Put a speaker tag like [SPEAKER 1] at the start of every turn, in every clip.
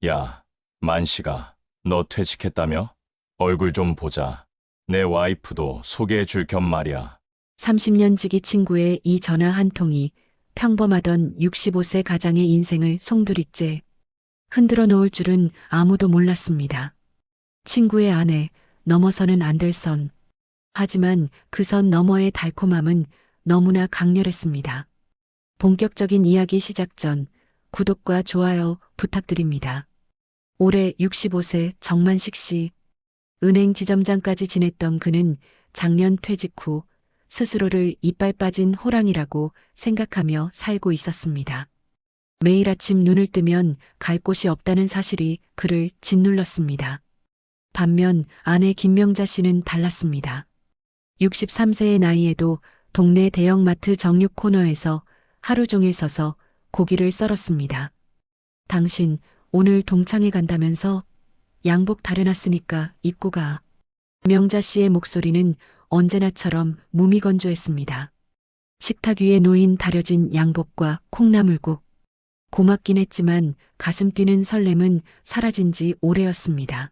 [SPEAKER 1] 야, 만식아, 너 퇴직했다며? 얼굴 좀 보자. 내 와이프도 소개해 줄 겸 말이야.
[SPEAKER 2] 30년 지기 친구의 이 전화 한 통이 평범하던 65세 가장의 인생을 송두리째 흔들어 놓을 줄은 아무도 몰랐습니다. 친구의 아내, 넘어서는 안 될 선. 하지만 그 선 너머의 달콤함은 너무나 강렬했습니다. 본격적인 이야기 시작 전 구독과 좋아요 부탁드립니다. 올해 65세 정만식 씨, 은행 지점장까지 지냈던 그는 작년 퇴직 후 스스로를 이빨 빠진 호랑이라고 생각하며 살고 있었습니다. 매일 아침 눈을 뜨면 갈 곳이 없다는 사실이 그를 짓눌렀습니다. 반면 아내 김명자 씨는 달랐습니다. 63세의 나이에도 동네 대형마트 정육 코너에서 하루 종일 서서 고기를 썰었습니다. 당신 오늘 동창회 간다면서? 양복 다려놨으니까 입고 가. 명자 씨의 목소리는 언제나처럼 무미건조했습니다. 식탁 위에 놓인 다려진 양복과 콩나물국. 고맙긴 했지만 가슴 뛰는 설렘은 사라진 지 오래였습니다.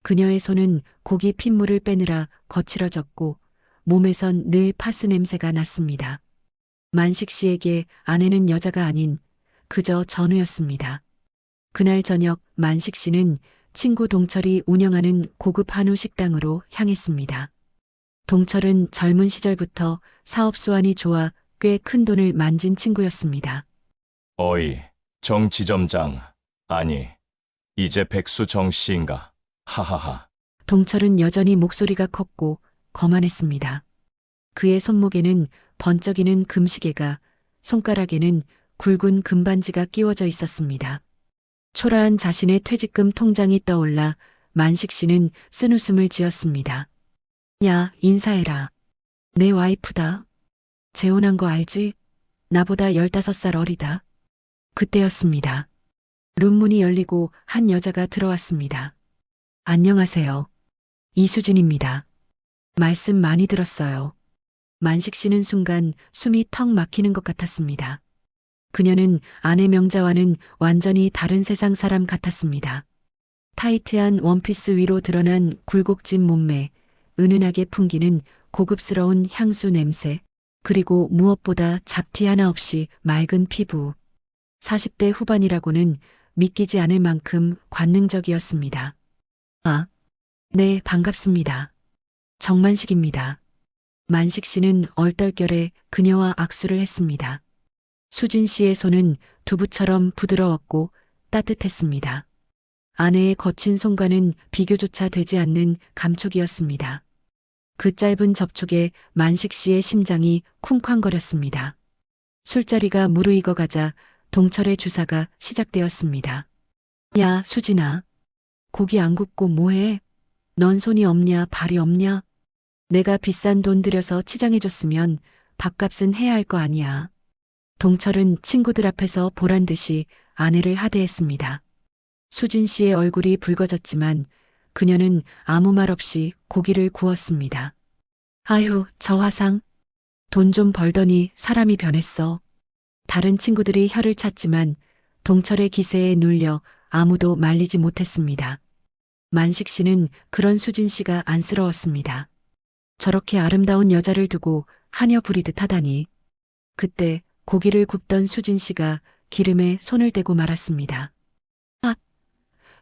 [SPEAKER 2] 그녀의 손은 고기 핏물을 빼느라 거칠어졌고 몸에선 늘 파스 냄새가 났습니다. 만식 씨에게 아내는 여자가 아닌 그저 전우였습니다. 그날 저녁 만식 씨는 친구 동철이 운영하는 고급 한우 식당으로 향했습니다. 동철은 젊은 시절부터 사업 수완이 좋아 꽤 큰 돈을 만진 친구였습니다.
[SPEAKER 1] 어이, 정 지점장. 아니, 이제 백수 정 씨인가? 하하하.
[SPEAKER 2] 동철은 여전히 목소리가 컸고 거만했습니다. 그의 손목에는 번쩍이는 금시계가, 손가락에는 굵은 금반지가 끼워져 있었습니다. 초라한 자신의 퇴직금 통장이 떠올라 만식 씨는 쓴웃음을 지었습니다. 야, 인사해라. 내 와이프다. 재혼한 거 알지? 나보다 15살 어리다. 그때였습니다. 룸문이 열리고 한 여자가 들어왔습니다. 안녕하세요. 이수진입니다. 말씀 많이 들었어요. 만식 씨는 순간 숨이 턱 막히는 것 같았습니다. 그녀는 아내 명자와는 완전히 다른 세상 사람 같았습니다. 타이트한 원피스 위로 드러난 굴곡진 몸매, 은은하게 풍기는 고급스러운 향수 냄새, 그리고 무엇보다 잡티 하나 없이 맑은 피부. 40대 후반이라고는 믿기지 않을 만큼 관능적이었습니다. 아, 네, 반갑습니다. 정만식입니다. 만식 씨는 얼떨결에 그녀와 악수를 했습니다. 수진 씨의 손은 두부처럼 부드러웠고 따뜻했습니다. 아내의 거친 손과는 비교조차 되지 않는 감촉이었습니다. 그 짧은 접촉에 만식 씨의 심장이 쿵쾅거렸습니다. 술자리가 무르익어 가자 동철의 주사가 시작되었습니다. 야, 수진아. 고기 안 굽고 뭐해? 넌 손이 없냐, 발이 없냐? 내가 비싼 돈 들여서 치장해줬으면 밥값은 해야 할 거 아니야. 동철은 친구들 앞에서 보란 듯이 아내를 하대했습니다. 수진 씨의 얼굴이 붉어졌지만 그녀는 아무 말 없이 고기를 구웠습니다. 아휴, 저 화상. 돈 좀 벌더니 사람이 변했어. 다른 친구들이 혀를 찼지만 동철의 기세에 눌려 아무도 말리지 못했습니다. 만식 씨는 그런 수진 씨가 안쓰러웠습니다. 저렇게 아름다운 여자를 두고 하녀 부리듯 하다니. 그때 고기를 굽던 수진 씨가 기름에 손을 대고 말았습니다. 아,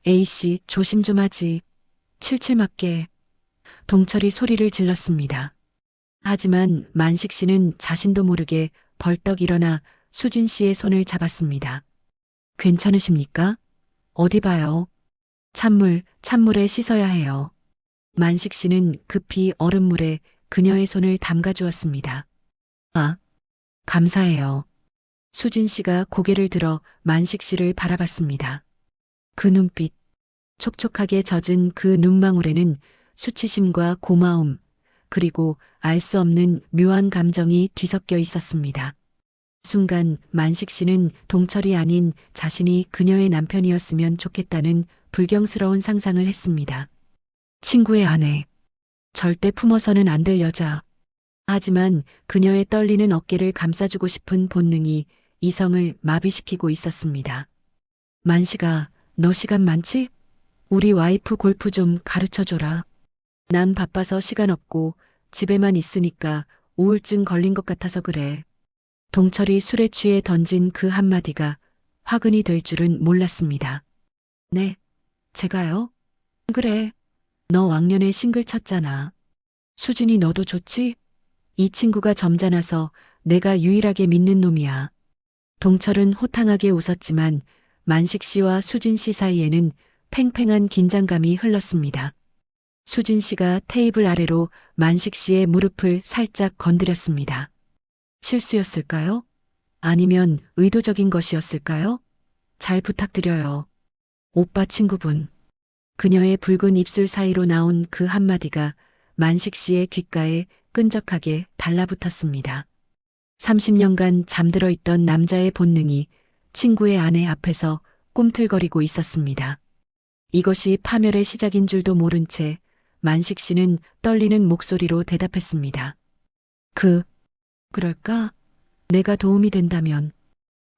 [SPEAKER 2] A씨 조심 좀 하지. 칠칠 맞게. 동철이 소리를 질렀습니다. 하지만 만식 씨는 자신도 모르게 벌떡 일어나 수진 씨의 손을 잡았습니다. 괜찮으십니까? 어디 봐요. 찬물에 씻어야 해요. 만식 씨는 급히 얼음물에 그녀의 손을 담가 주었습니다. 아, 감사해요. 수진 씨가 고개를 들어 만식 씨를 바라봤습니다. 그 눈빛, 촉촉하게 젖은 그 눈망울에는 수치심과 고마움, 그리고 알 수 없는 묘한 감정이 뒤섞여 있었습니다. 순간 만식 씨는 동철이 아닌 자신이 그녀의 남편이었으면 좋겠다는 불경스러운 상상을 했습니다. 친구의 아내. 절대 품어서는 안 될 여자. 하지만 그녀의 떨리는 어깨를 감싸주고 싶은 본능이 이성을 마비시키고 있었습니다. 만식아, 너 시간 많지? 우리 와이프 골프 좀 가르쳐줘라. 난 바빠서 시간 없고 집에만 있으니까 우울증 걸린 것 같아서 그래. 동철이 술에 취해 던진 그 한마디가 화근이 될 줄은 몰랐습니다. 네, 제가요? 그래. 너 왕년에 싱글 쳤잖아. 수진이 너도 좋지? 이 친구가 점잖아서 내가 유일하게 믿는 놈이야. 동철은 호탕하게 웃었지만 만식 씨와 수진 씨 사이에는 팽팽한 긴장감이 흘렀습니다. 수진 씨가 테이블 아래로 만식 씨의 무릎을 살짝 건드렸습니다. 실수였을까요? 아니면 의도적인 것이었을까요? 잘 부탁드려요. 오빠 친구분. 그녀의 붉은 입술 사이로 나온 그 한마디가 만식 씨의 귓가에 끈적하게 달라붙었습니다. 30년간 잠들어 있던 남자의 본능이 친구의 아내 앞에서 꿈틀거리고 있었습니다. 이것이 파멸의 시작인 줄도 모른 채 만식 씨는 떨리는 목소리로 대답했습니다. 그럴까? 내가 도움이 된다면.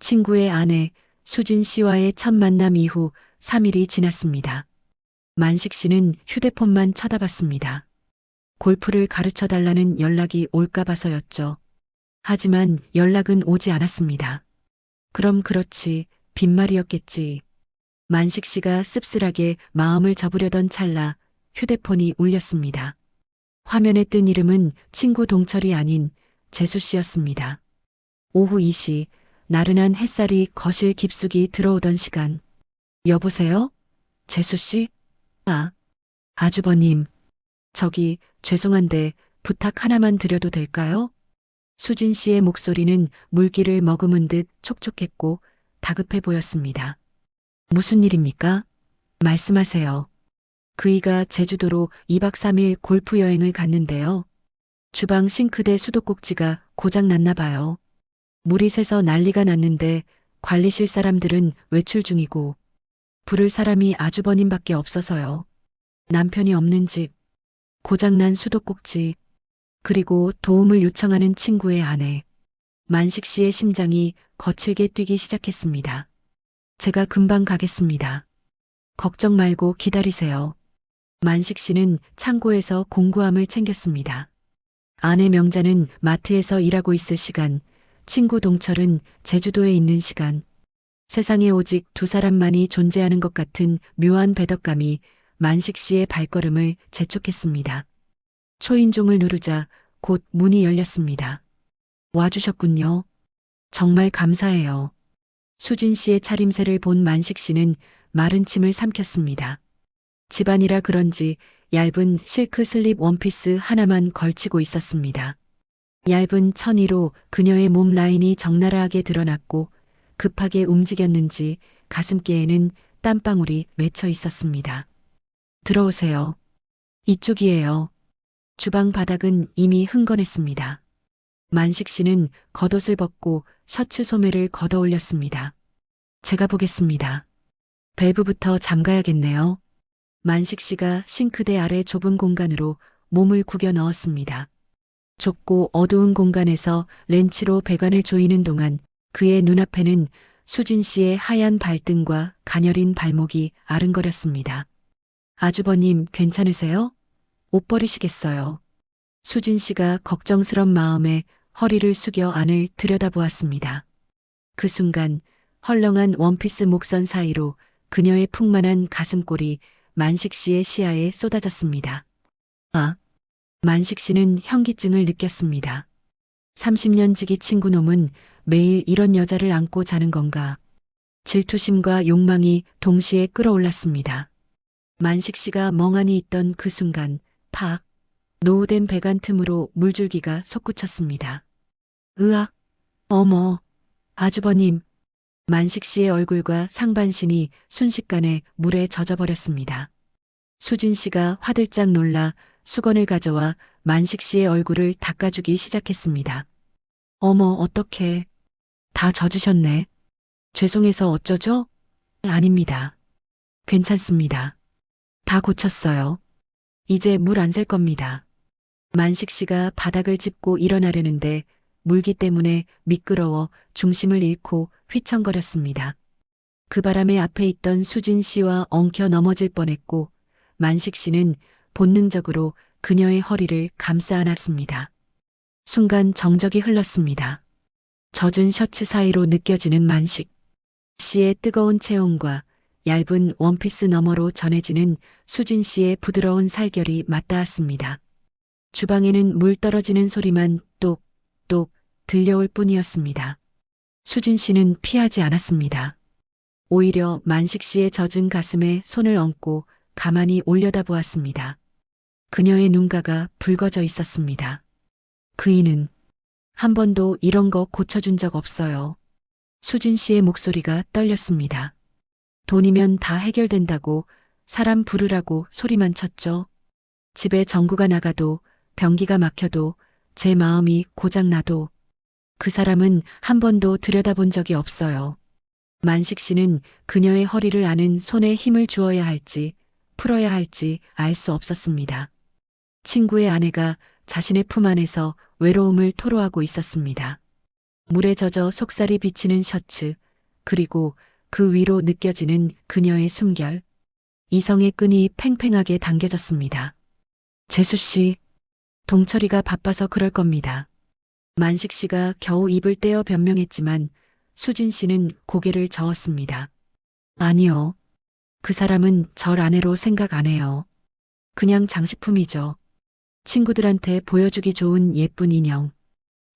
[SPEAKER 2] 친구의 아내 수진 씨와의 첫 만남 이후 3일이 지났습니다. 만식 씨는 휴대폰만 쳐다봤습니다. 골프를 가르쳐 달라는 연락이 올까 봐서였죠. 하지만 연락은 오지 않았습니다. 그럼 그렇지, 빈말이었겠지. 만식 씨가 씁쓸하게 마음을 접으려던 찰나 휴대폰이 울렸습니다. 화면에 뜬 이름은 친구 동철이 아닌 재수 씨였습니다. 오후 2시, 나른한 햇살이 거실 깊숙이 들어오던 시간. 여보세요? 재수 씨? 아주버님. 저기, 죄송한데 부탁 하나만 드려도 될까요? 수진 씨의 목소리는 물기를 머금은 듯 촉촉했고 다급해 보였습니다. 무슨 일입니까? 말씀하세요. 그이가 제주도로 2박 3일 골프 여행을 갔는데요. 주방 싱크대 수도꼭지가 고장 났나 봐요. 물이 새서 난리가 났는데 관리실 사람들은 외출 중이고 부를 사람이 아주버님밖에 없어서요. 남편이 없는 집, 고장난 수도꼭지, 그리고 도움을 요청하는 친구의 아내. 만식 씨의 심장이 거칠게 뛰기 시작했습니다. 제가 금방 가겠습니다. 걱정 말고 기다리세요. 만식 씨는 창고에서 공구함을 챙겼습니다. 아내 명자는 마트에서 일하고 있을 시간, 친구 동철은 제주도에 있는 시간. 세상에 오직 두 사람만이 존재하는 것 같은 묘한 배덕감이 만식 씨의 발걸음을 재촉했습니다. 초인종을 누르자 곧 문이 열렸습니다. 와주셨군요. 정말 감사해요. 수진 씨의 차림새를 본 만식 씨는 마른 침을 삼켰습니다. 집안이라 그런지 얇은 실크 슬립 원피스 하나만 걸치고 있었습니다. 얇은 천의로 그녀의 몸 라인이 적나라하게 드러났고 급하게 움직였는지 가슴께에는 땀방울이 맺혀 있었습니다. 들어오세요. 이쪽이에요. 주방 바닥은 이미 흥건했습니다. 만식 씨는 겉옷을 벗고 셔츠 소매를 걷어 올렸습니다. 제가 보겠습니다. 밸브부터 잠가야겠네요. 만식 씨가 싱크대 아래 좁은 공간으로 몸을 구겨 넣었습니다. 좁고 어두운 공간에서 렌치로 배관을 조이는 동안 그의 눈앞에는 수진 씨의 하얀 발등과 가녀린 발목이 아른거렸습니다. 아주버님 괜찮으세요? 옷 버리시겠어요? 수진 씨가 걱정스런 마음에 허리를 숙여 안을 들여다보았습니다. 그 순간 헐렁한 원피스 목선 사이로 그녀의 풍만한 가슴골이 만식 씨의 시야에 쏟아졌습니다. 만식 씨는 현기증을 느꼈습니다. 30년 지기 친구놈은 매일 이런 여자를 안고 자는 건가. 질투심과 욕망이 동시에 끌어올랐습니다. 만식 씨가 멍하니 있던 그 순간 팍 노후된 배관 틈으로 물줄기가 솟구쳤습니다. 으악! 어머! 아주버님! 만식 씨의 얼굴과 상반신이 순식간에 물에 젖어버렸습니다. 수진 씨가 화들짝 놀라 수건을 가져와 만식 씨의 얼굴을 닦아주기 시작했습니다. 어머, 어떡해. 다 젖으셨네. 죄송해서 어쩌죠? 아닙니다. 괜찮습니다. 다 고쳤어요. 이제 물 안 셀 겁니다. 만식 씨가 바닥을 짚고 일어나려는데 물기 때문에 미끄러워 중심을 잃고 휘청거렸습니다. 그 바람에 앞에 있던 수진 씨와 엉켜 넘어질 뻔했고 만식 씨는 본능적으로 그녀의 허리를 감싸 안았습니다. 순간 정적이 흘렀습니다. 젖은 셔츠 사이로 느껴지는 만식 씨의 뜨거운 체온과 얇은 원피스 너머로 전해지는 수진 씨의 부드러운 살결이 맞닿았습니다. 주방에는 물 떨어지는 소리만 똑똑 들려올 뿐이었습니다. 수진 씨는 피하지 않았습니다. 오히려 만식 씨의 젖은 가슴에 손을 얹고 가만히 올려다보았습니다. 그녀의 눈가가 붉어져 있었습니다. 그이는 한 번도 이런 거 고쳐준 적 없어요. 수진 씨의 목소리가 떨렸습니다. 돈이면 다 해결된다고 사람 부르라고 소리만 쳤죠. 집에 전구가 나가도 변기가 막혀도 제 마음이 고장나도 그 사람은 한 번도 들여다본 적이 없어요. 만식 씨는 그녀의 허리를 아는 손에 힘을 주어야 할지 풀어야 할지 알 수 없었습니다. 친구의 아내가 자신의 품 안에서 외로움을 토로하고 있었습니다. 물에 젖어 속살이 비치는 셔츠, 그리고 그 위로 느껴지는 그녀의 숨결. 이성의 끈이 팽팽하게 당겨졌습니다. 재수 씨, 동철이가 바빠서 그럴 겁니다. 만식 씨가 겨우 입을 떼어 변명했지만 수진 씨는 고개를 저었습니다. 아니요. 그 사람은 절 아내로 생각 안 해요. 그냥 장식품이죠. 친구들한테 보여주기 좋은 예쁜 인형.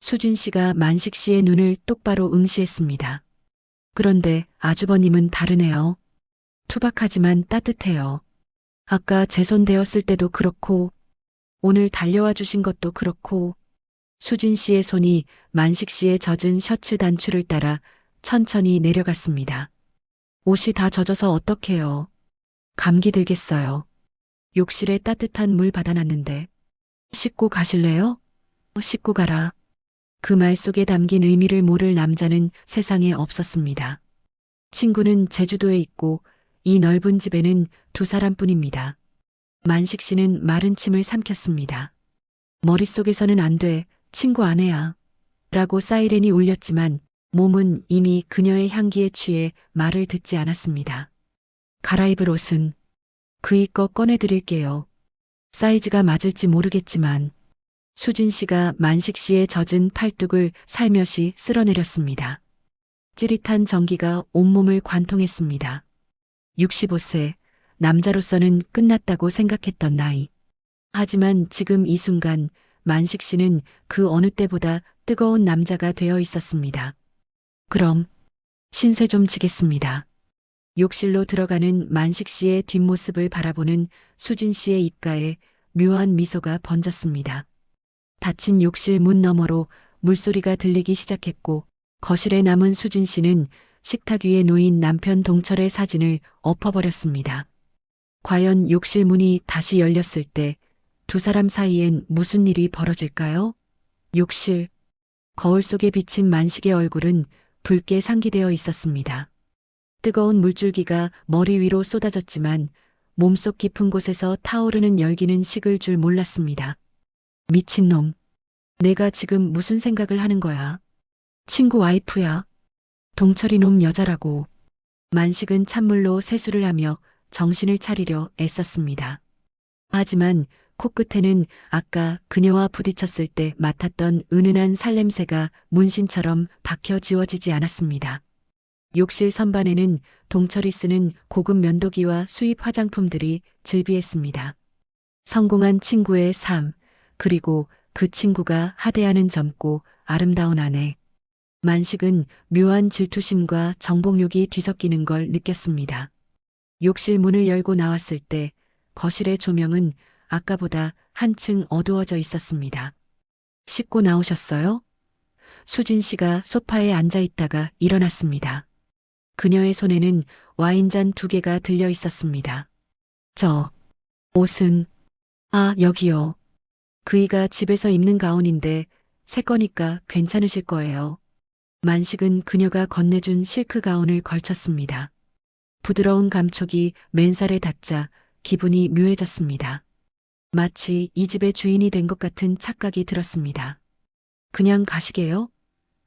[SPEAKER 2] 수진 씨가 만식 씨의 눈을 똑바로 응시했습니다. 그런데 아주버님은 다르네요. 투박하지만 따뜻해요. 아까 제 손 대었을 때도 그렇고, 오늘 달려와 주신 것도 그렇고, 수진 씨의 손이 만식 씨의 젖은 셔츠 단추를 따라 천천히 내려갔습니다. 옷이 다 젖어서 어떡해요. 감기 들겠어요. 욕실에 따뜻한 물 받아놨는데. 씻고 가실래요? 씻고 가라. 그 말 속에 담긴 의미를 모를 남자는 세상에 없었습니다. 친구는 제주도에 있고 이 넓은 집에는 두 사람뿐입니다. 만식 씨는 마른 침을 삼켰습니다. 머릿속에서는 안 돼, 친구 아내야. 라고 사이렌이 울렸지만 몸은 이미 그녀의 향기에 취해 말을 듣지 않았습니다. 갈아입을 옷은 그이 거 꺼내드릴게요. 사이즈가 맞을지 모르겠지만 수진 씨가 만식 씨의 젖은 팔뚝을 살며시 쓸어내렸습니다. 찌릿한 전기가 온몸을 관통했습니다. 65세, 남자로서는 끝났다고 생각했던 나이. 하지만 지금 이 순간 만식 씨는 그 어느 때보다 뜨거운 남자가 되어 있었습니다. 그럼 신세 좀 지겠습니다. 욕실로 들어가는 만식 씨의 뒷모습을 바라보는 수진 씨의 입가에 묘한 미소가 번졌습니다. 닫힌 욕실 문 너머로 물소리가 들리기 시작했고 거실에 남은 수진 씨는 식탁 위에 놓인 남편 동철의 사진을 엎어버렸습니다. 과연 욕실 문이 다시 열렸을 때 두 사람 사이엔 무슨 일이 벌어질까요? 욕실. 거울 속에 비친 만식의 얼굴은 붉게 상기되어 있었습니다. 뜨거운 물줄기가 머리 위로 쏟아졌지만 몸속 깊은 곳에서 타오르는 열기는 식을 줄 몰랐습니다. 미친놈. 내가 지금 무슨 생각을 하는 거야? 친구 와이프야. 동철이 놈 여자라고. 만식은 찬물로 세수를 하며 정신을 차리려 애썼습니다. 하지만 코끝에는 아까 그녀와 부딪혔을 때 맡았던 은은한 살냄새가 문신처럼 박혀 지워지지 않았습니다. 욕실 선반에는 동철이 쓰는 고급 면도기와 수입 화장품들이 즐비했습니다. 성공한 친구의 삶, 그리고 그 친구가 하대하는 젊고 아름다운 아내. 만식은 묘한 질투심과 정복욕이 뒤섞이는 걸 느꼈습니다. 욕실 문을 열고 나왔을 때 거실의 조명은 아까보다 한층 어두워져 있었습니다. 씻고 나오셨어요? 수진 씨가 소파에 앉아 있다가 일어났습니다. 그녀의 손에는 와인잔 2개가 들려 있었습니다. 저 옷은 여기요. 그이가 집에서 입는 가운인데 새 거니까 괜찮으실 거예요. 만식은 그녀가 건네준 실크 가운을 걸쳤습니다. 부드러운 감촉이 맨살에 닿자 기분이 묘해졌습니다. 마치 이 집의 주인이 된 것 같은 착각이 들었습니다. 그냥 가시게요?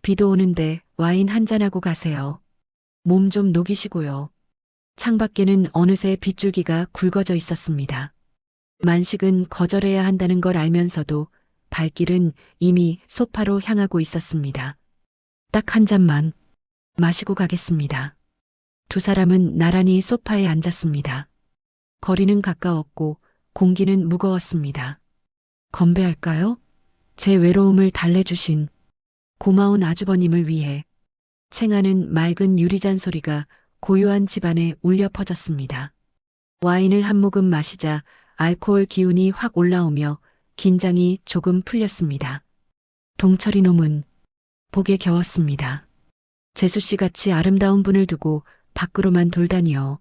[SPEAKER 2] 비도 오는데 와인 한잔하고 가세요. 몸 좀 녹이시고요. 창밖에는 어느새 빗줄기가 굵어져 있었습니다. 만식은 거절해야 한다는 걸 알면서도 발길은 이미 소파로 향하고 있었습니다. 딱 한 잔만 마시고 가겠습니다. 두 사람은 나란히 소파에 앉았습니다. 거리는 가까웠고 공기는 무거웠습니다. 건배할까요? 제 외로움을 달래주신 고마운 아주버님을 위해. 챙하는 맑은 유리잔 소리가 고요한 집안에 울려 퍼졌습니다. 와인을 한 모금 마시자 알코올 기운이 확 올라오며 긴장이 조금 풀렸습니다. 동철이 놈은 복에 겨웠습니다. 재수씨 같이 아름다운 분을 두고 밖으로만 돌다니요.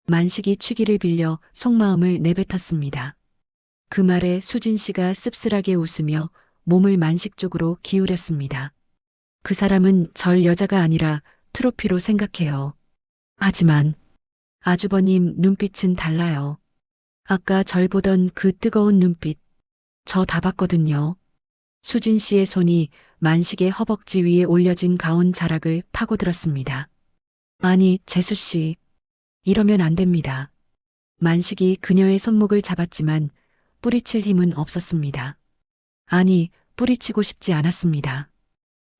[SPEAKER 2] 만식이 취기를 빌려 속마음을 내뱉었습니다. 그 말에 수진 씨가 씁쓸하게 웃으며 몸을 만식 쪽으로 기울였습니다. 그 사람은 절 여자가 아니라 트로피로 생각해요. 하지만 아주버님 눈빛은 달라요. 아까 절 보던 그 뜨거운 눈빛, 저 다 봤거든요. 수진 씨의 손이 만식의 허벅지 위에 올려진 가운 자락을 파고들었습니다. 아니, 재수 씨. 이러면 안 됩니다. 만식이 그녀의 손목을 잡았지만 뿌리칠 힘은 없었습니다. 아니, 뿌리치고 싶지 않았습니다.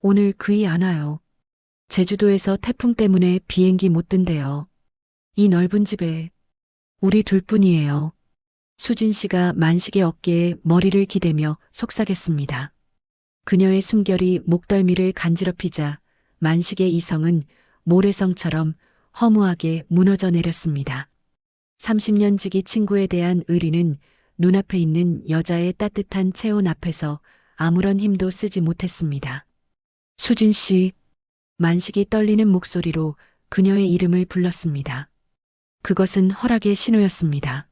[SPEAKER 2] 오늘 그이 안 와요. 제주도에서 태풍 때문에 비행기 못 뜬대요. 이 넓은 집에 우리 둘뿐이에요. 수진 씨가 만식의 어깨에 머리를 기대며 속삭였습니다. 그녀의 숨결이 목덜미를 간지럽히자 만식의 이성은 모래성처럼 허무하게 무너져 내렸습니다. 30년 지기 친구에 대한 의리는 눈앞에 있는 여자의 따뜻한 체온 앞에서 아무런 힘도 쓰지 못했습니다. 수진 씨, 만식이 떨리는 목소리로 그녀의 이름을 불렀습니다. 그것은 허락의 신호였습니다.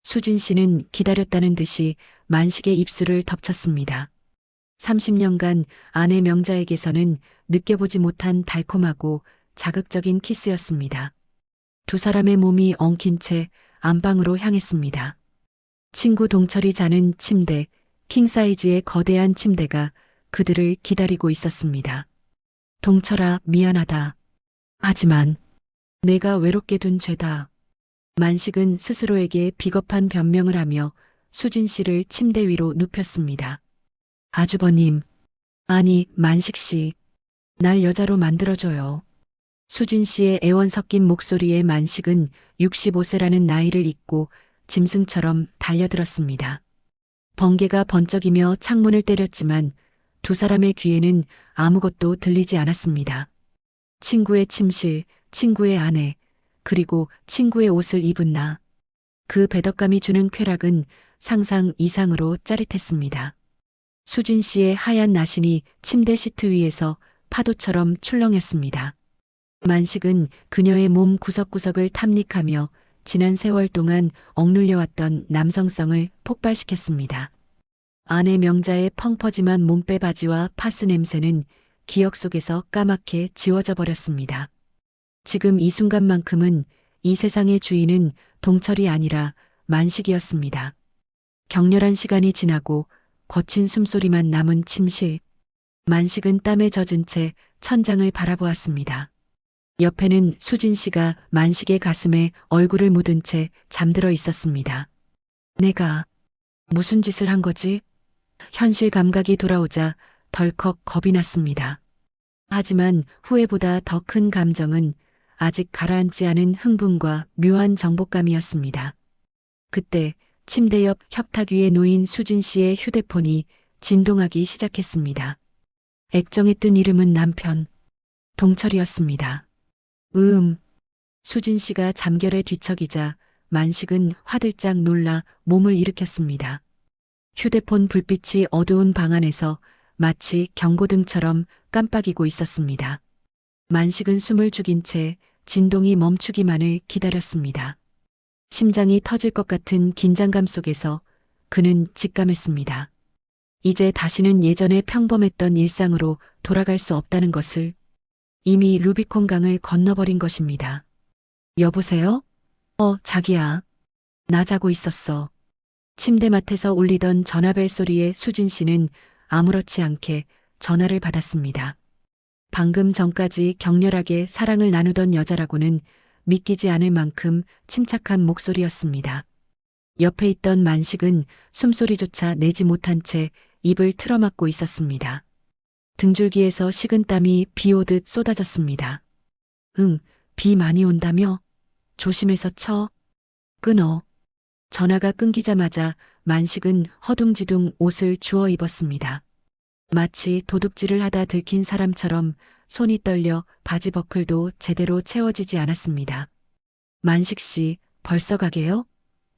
[SPEAKER 2] 수진 씨는 기다렸다는 듯이 만식의 입술을 덮쳤습니다. 30년간 아내 명자에게서는 느껴보지 못한 달콤하고 자극적인 키스였습니다. 두 사람의 몸이 엉킨 채 안방으로 향했습니다. 친구 동철이 자는 침대, 킹사이즈의 거대한 침대가 그들을 기다리고 있었습니다. 동철아, 미안하다. 하지만 내가 외롭게 둔 죄다. 만식은 스스로에게 비겁한 변명을 하며 수진 씨를 침대 위로 눕혔습니다. 아주버님, 아니, 만식 씨, 날 여자로 만들어줘요. 수진 씨의 애원 섞인 목소리에 만식은 65세라는 나이를 잊고 짐승처럼 달려들었습니다. 번개가 번쩍이며 창문을 때렸지만 두 사람의 귀에는 아무것도 들리지 않았습니다. 친구의 침실, 친구의 아내, 그리고 친구의 옷을 입은 나. 그 배덕감이 주는 쾌락은 상상 이상으로 짜릿했습니다. 수진 씨의 하얀 나신이 침대 시트 위에서 파도처럼 출렁였습니다. 만식은 그녀의 몸 구석구석을 탐닉하며 지난 세월 동안 억눌려왔던 남성성을 폭발시켰습니다. 아내 명자의 펑퍼짐한 몸빼 바지와 파스 냄새는 기억 속에서 까맣게 지워져 버렸습니다. 지금 이 순간만큼은 이 세상의 주인은 동철이 아니라 만식이었습니다. 격렬한 시간이 지나고 거친 숨소리만 남은 침실. 만식은 땀에 젖은 채 천장을 바라보았습니다. 옆에는 수진 씨가 만식의 가슴에 얼굴을 묻은 채 잠들어 있었습니다. 내가 무슨 짓을 한 거지? 현실 감각이 돌아오자 덜컥 겁이 났습니다. 하지만 후회보다 더 큰 감정은 아직 가라앉지 않은 흥분과 묘한 정복감이었습니다. 그때 침대 옆 협탁 위에 놓인 수진 씨의 휴대폰이 진동하기 시작했습니다. 액정에 뜬 이름은 남편, 동철이었습니다. 수진 씨가 잠결에 뒤척이자 만식은 화들짝 놀라 몸을 일으켰습니다. 휴대폰 불빛이 어두운 방 안에서 마치 경고등처럼 깜빡이고 있었습니다. 만식은 숨을 죽인 채 진동이 멈추기만을 기다렸습니다. 심장이 터질 것 같은 긴장감 속에서 그는 직감했습니다. 이제 다시는 예전의 평범했던 일상으로 돌아갈 수 없다는 것을, 이미 루비콘 강을 건너버린 것입니다. 여보세요? 자기야. 나 자고 있었어. 침대맡에서 울리던 전화벨 소리에 수진 씨는 아무렇지 않게 전화를 받았습니다. 방금 전까지 격렬하게 사랑을 나누던 여자라고는 믿기지 않을 만큼 침착한 목소리였습니다. 옆에 있던 만식은 숨소리조차 내지 못한 채 입을 틀어막고 있었습니다. 등줄기에서 식은땀이 비 오듯 쏟아졌습니다. 응, 비 많이 온다며? 조심해서 쳐. 끊어. 전화가 끊기자마자 만식은 허둥지둥 옷을 주워 입었습니다. 마치 도둑질을 하다 들킨 사람처럼 손이 떨려 바지 버클도 제대로 채워지지 않았습니다. 만식 씨, 벌써 가게요?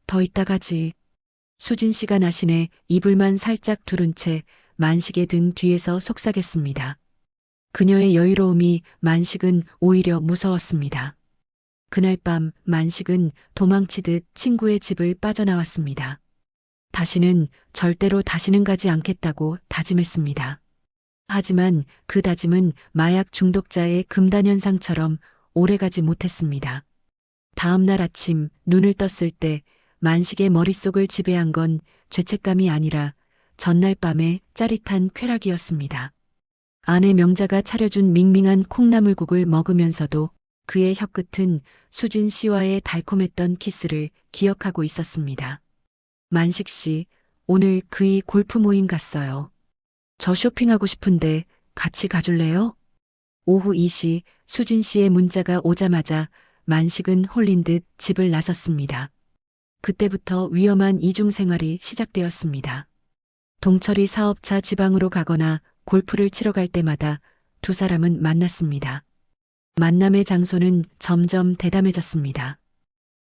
[SPEAKER 2] 더 이따 가지. 수진 씨가 나신에 이불만 살짝 두른 채 만식의 등 뒤에서 속삭였습니다. 그녀의 여유로움이 만식은 오히려 무서웠습니다. 그날 밤 만식은 도망치듯 친구의 집을 빠져나왔습니다. 절대로 다시는 가지 않겠다고 다짐했습니다. 하지만 그 다짐은 마약 중독자의 금단현상처럼 오래가지 못했습니다. 다음 날 아침 눈을 떴을 때 만식의 머릿속을 지배한 건 죄책감이 아니라 전날 밤의 짜릿한 쾌락이었습니다. 아내 명자가 차려준 밍밍한 콩나물국을 먹으면서도 그의 혀끝은 수진 씨와의 달콤했던 키스를 기억하고 있었습니다. 만식 씨, 오늘 그이 골프 모임 갔어요. 저 쇼핑하고 싶은데 같이 가줄래요? 오후 2시 수진 씨의 문자가 오자마자 만식은 홀린 듯 집을 나섰습니다. 그때부터 위험한 이중 생활이 시작되었습니다. 동철이 사업차 지방으로 가거나 골프를 치러 갈 때마다 두 사람은 만났습니다. 만남의 장소는 점점 대담해졌습니다.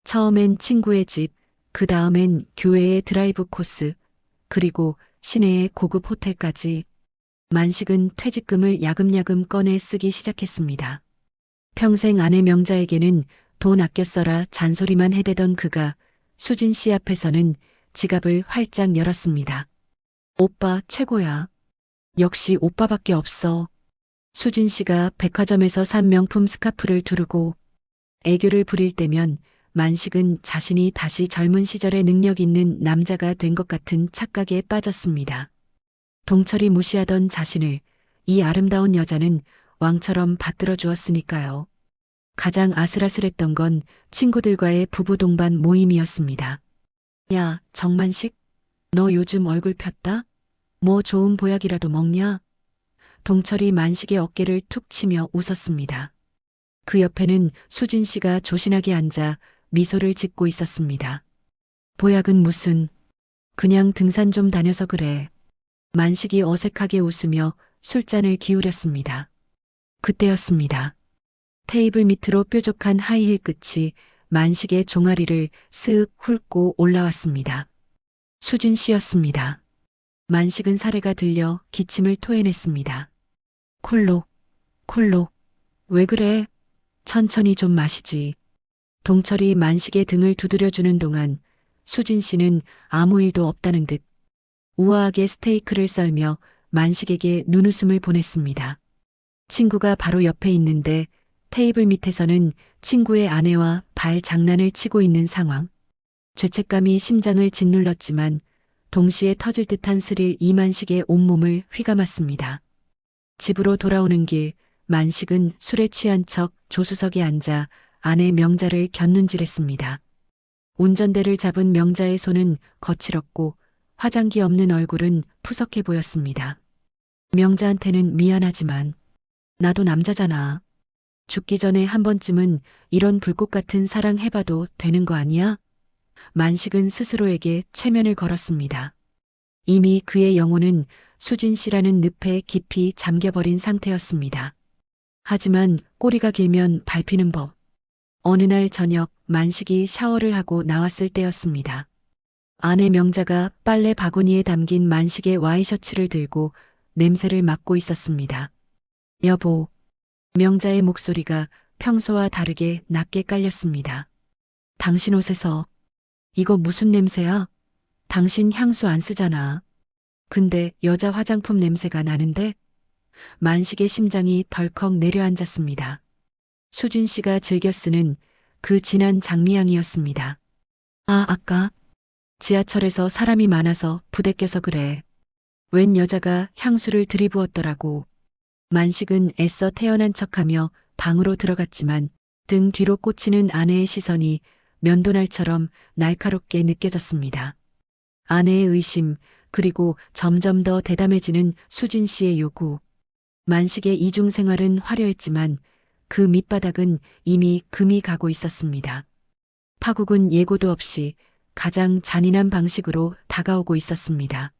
[SPEAKER 2] 처음엔 친구의 집, 그 다음엔 교회의 드라이브 코스, 그리고 시내의 고급 호텔까지. 만식은 퇴직금을 야금야금 꺼내 쓰기 시작했습니다. 평생 아내 명자에게는 돈 아껴 써라 잔소리만 해대던 그가 수진 씨 앞에서는 지갑을 활짝 열었습니다. 오빠 최고야. 역시 오빠밖에 없어. 수진 씨가 백화점에서 산 명품 스카프를 두르고 애교를 부릴 때면 만식은 자신이 다시 젊은 시절의 능력 있는 남자가 된 것 같은 착각에 빠졌습니다. 동철이 무시하던 자신을 이 아름다운 여자는 왕처럼 받들어 주었으니까요. 가장 아슬아슬했던 건 친구들과의 부부 동반 모임이었습니다. 야, 정만식? 너 요즘 얼굴 폈다? 뭐 좋은 보약이라도 먹냐? 동철이 만식의 어깨를 툭 치며 웃었습니다. 그 옆에는 수진 씨가 조신하게 앉아 미소를 짓고 있었습니다. 보약은 무슨, 그냥 등산 좀 다녀서 그래. 만식이 어색하게 웃으며 술잔을 기울였습니다. 그때였습니다. 테이블 밑으로 뾰족한 하이힐 끝이 만식의 종아리를 쓱 훑고 올라왔습니다. 수진 씨였습니다. 만식은 사례가 들려 기침을 토해냈습니다. 콜록, 콜록. 왜 그래? 천천히 좀 마시지. 동철이 만식의 등을 두드려주는 동안 수진 씨는 아무 일도 없다는 듯 우아하게 스테이크를 썰며 만식에게 눈웃음을 보냈습니다. 친구가 바로 옆에 있는데 테이블 밑에서는 친구의 아내와 발 장난을 치고 있는 상황. 죄책감이 심장을 짓눌렀지만 동시에 터질 듯한 스릴 이만식의 온몸을 휘감았습니다. 집으로 돌아오는 길 만식은 술에 취한 척 조수석에 앉아 아내 명자를 곁눈질했습니다. 운전대를 잡은 명자의 손은 거칠었고 화장기 없는 얼굴은 푸석해 보였습니다. 명자한테는 미안하지만 나도 남자잖아. 죽기 전에 한 번쯤은 이런 불꽃 같은 사랑 해봐도 되는 거 아니야? 만식은 스스로에게 최면을 걸었습니다. 이미 그의 영혼은 수진 씨라는 늪에 깊이 잠겨버린 상태였습니다. 하지만 꼬리가 길면 밟히는 법. 어느 날 저녁 만식이 샤워를 하고 나왔을 때였습니다. 아내 명자가 빨래 바구니에 담긴 만식의 와이셔츠를 들고 냄새를 맡고 있었습니다. 여보. 명자의 목소리가 평소와 다르게 낮게 깔렸습니다. 당신 옷에서 이거 무슨 냄새야? 당신 향수 안 쓰잖아. 근데 여자 화장품 냄새가 나는데? 만식의 심장이 덜컥 내려앉았습니다. 수진 씨가 즐겨 쓰는 그 진한 장미향이었습니다. 아, 아까 지하철에서 사람이 많아서 부대껴서 그래. 웬 여자가 향수를 들이부었더라고. 만식은 애써 태어난 척하며 방으로 들어갔지만 등 뒤로 꽂히는 아내의 시선이 면도날처럼 날카롭게 느껴졌습니다. 아내의 의심, 그리고 점점 더 대담해지는 수진 씨의 요구. 만식의 이중 생활은 화려했지만 그 밑바닥은 이미 금이 가고 있었습니다. 파국은 예고도 없이 가장 잔인한 방식으로 다가오고 있었습니다.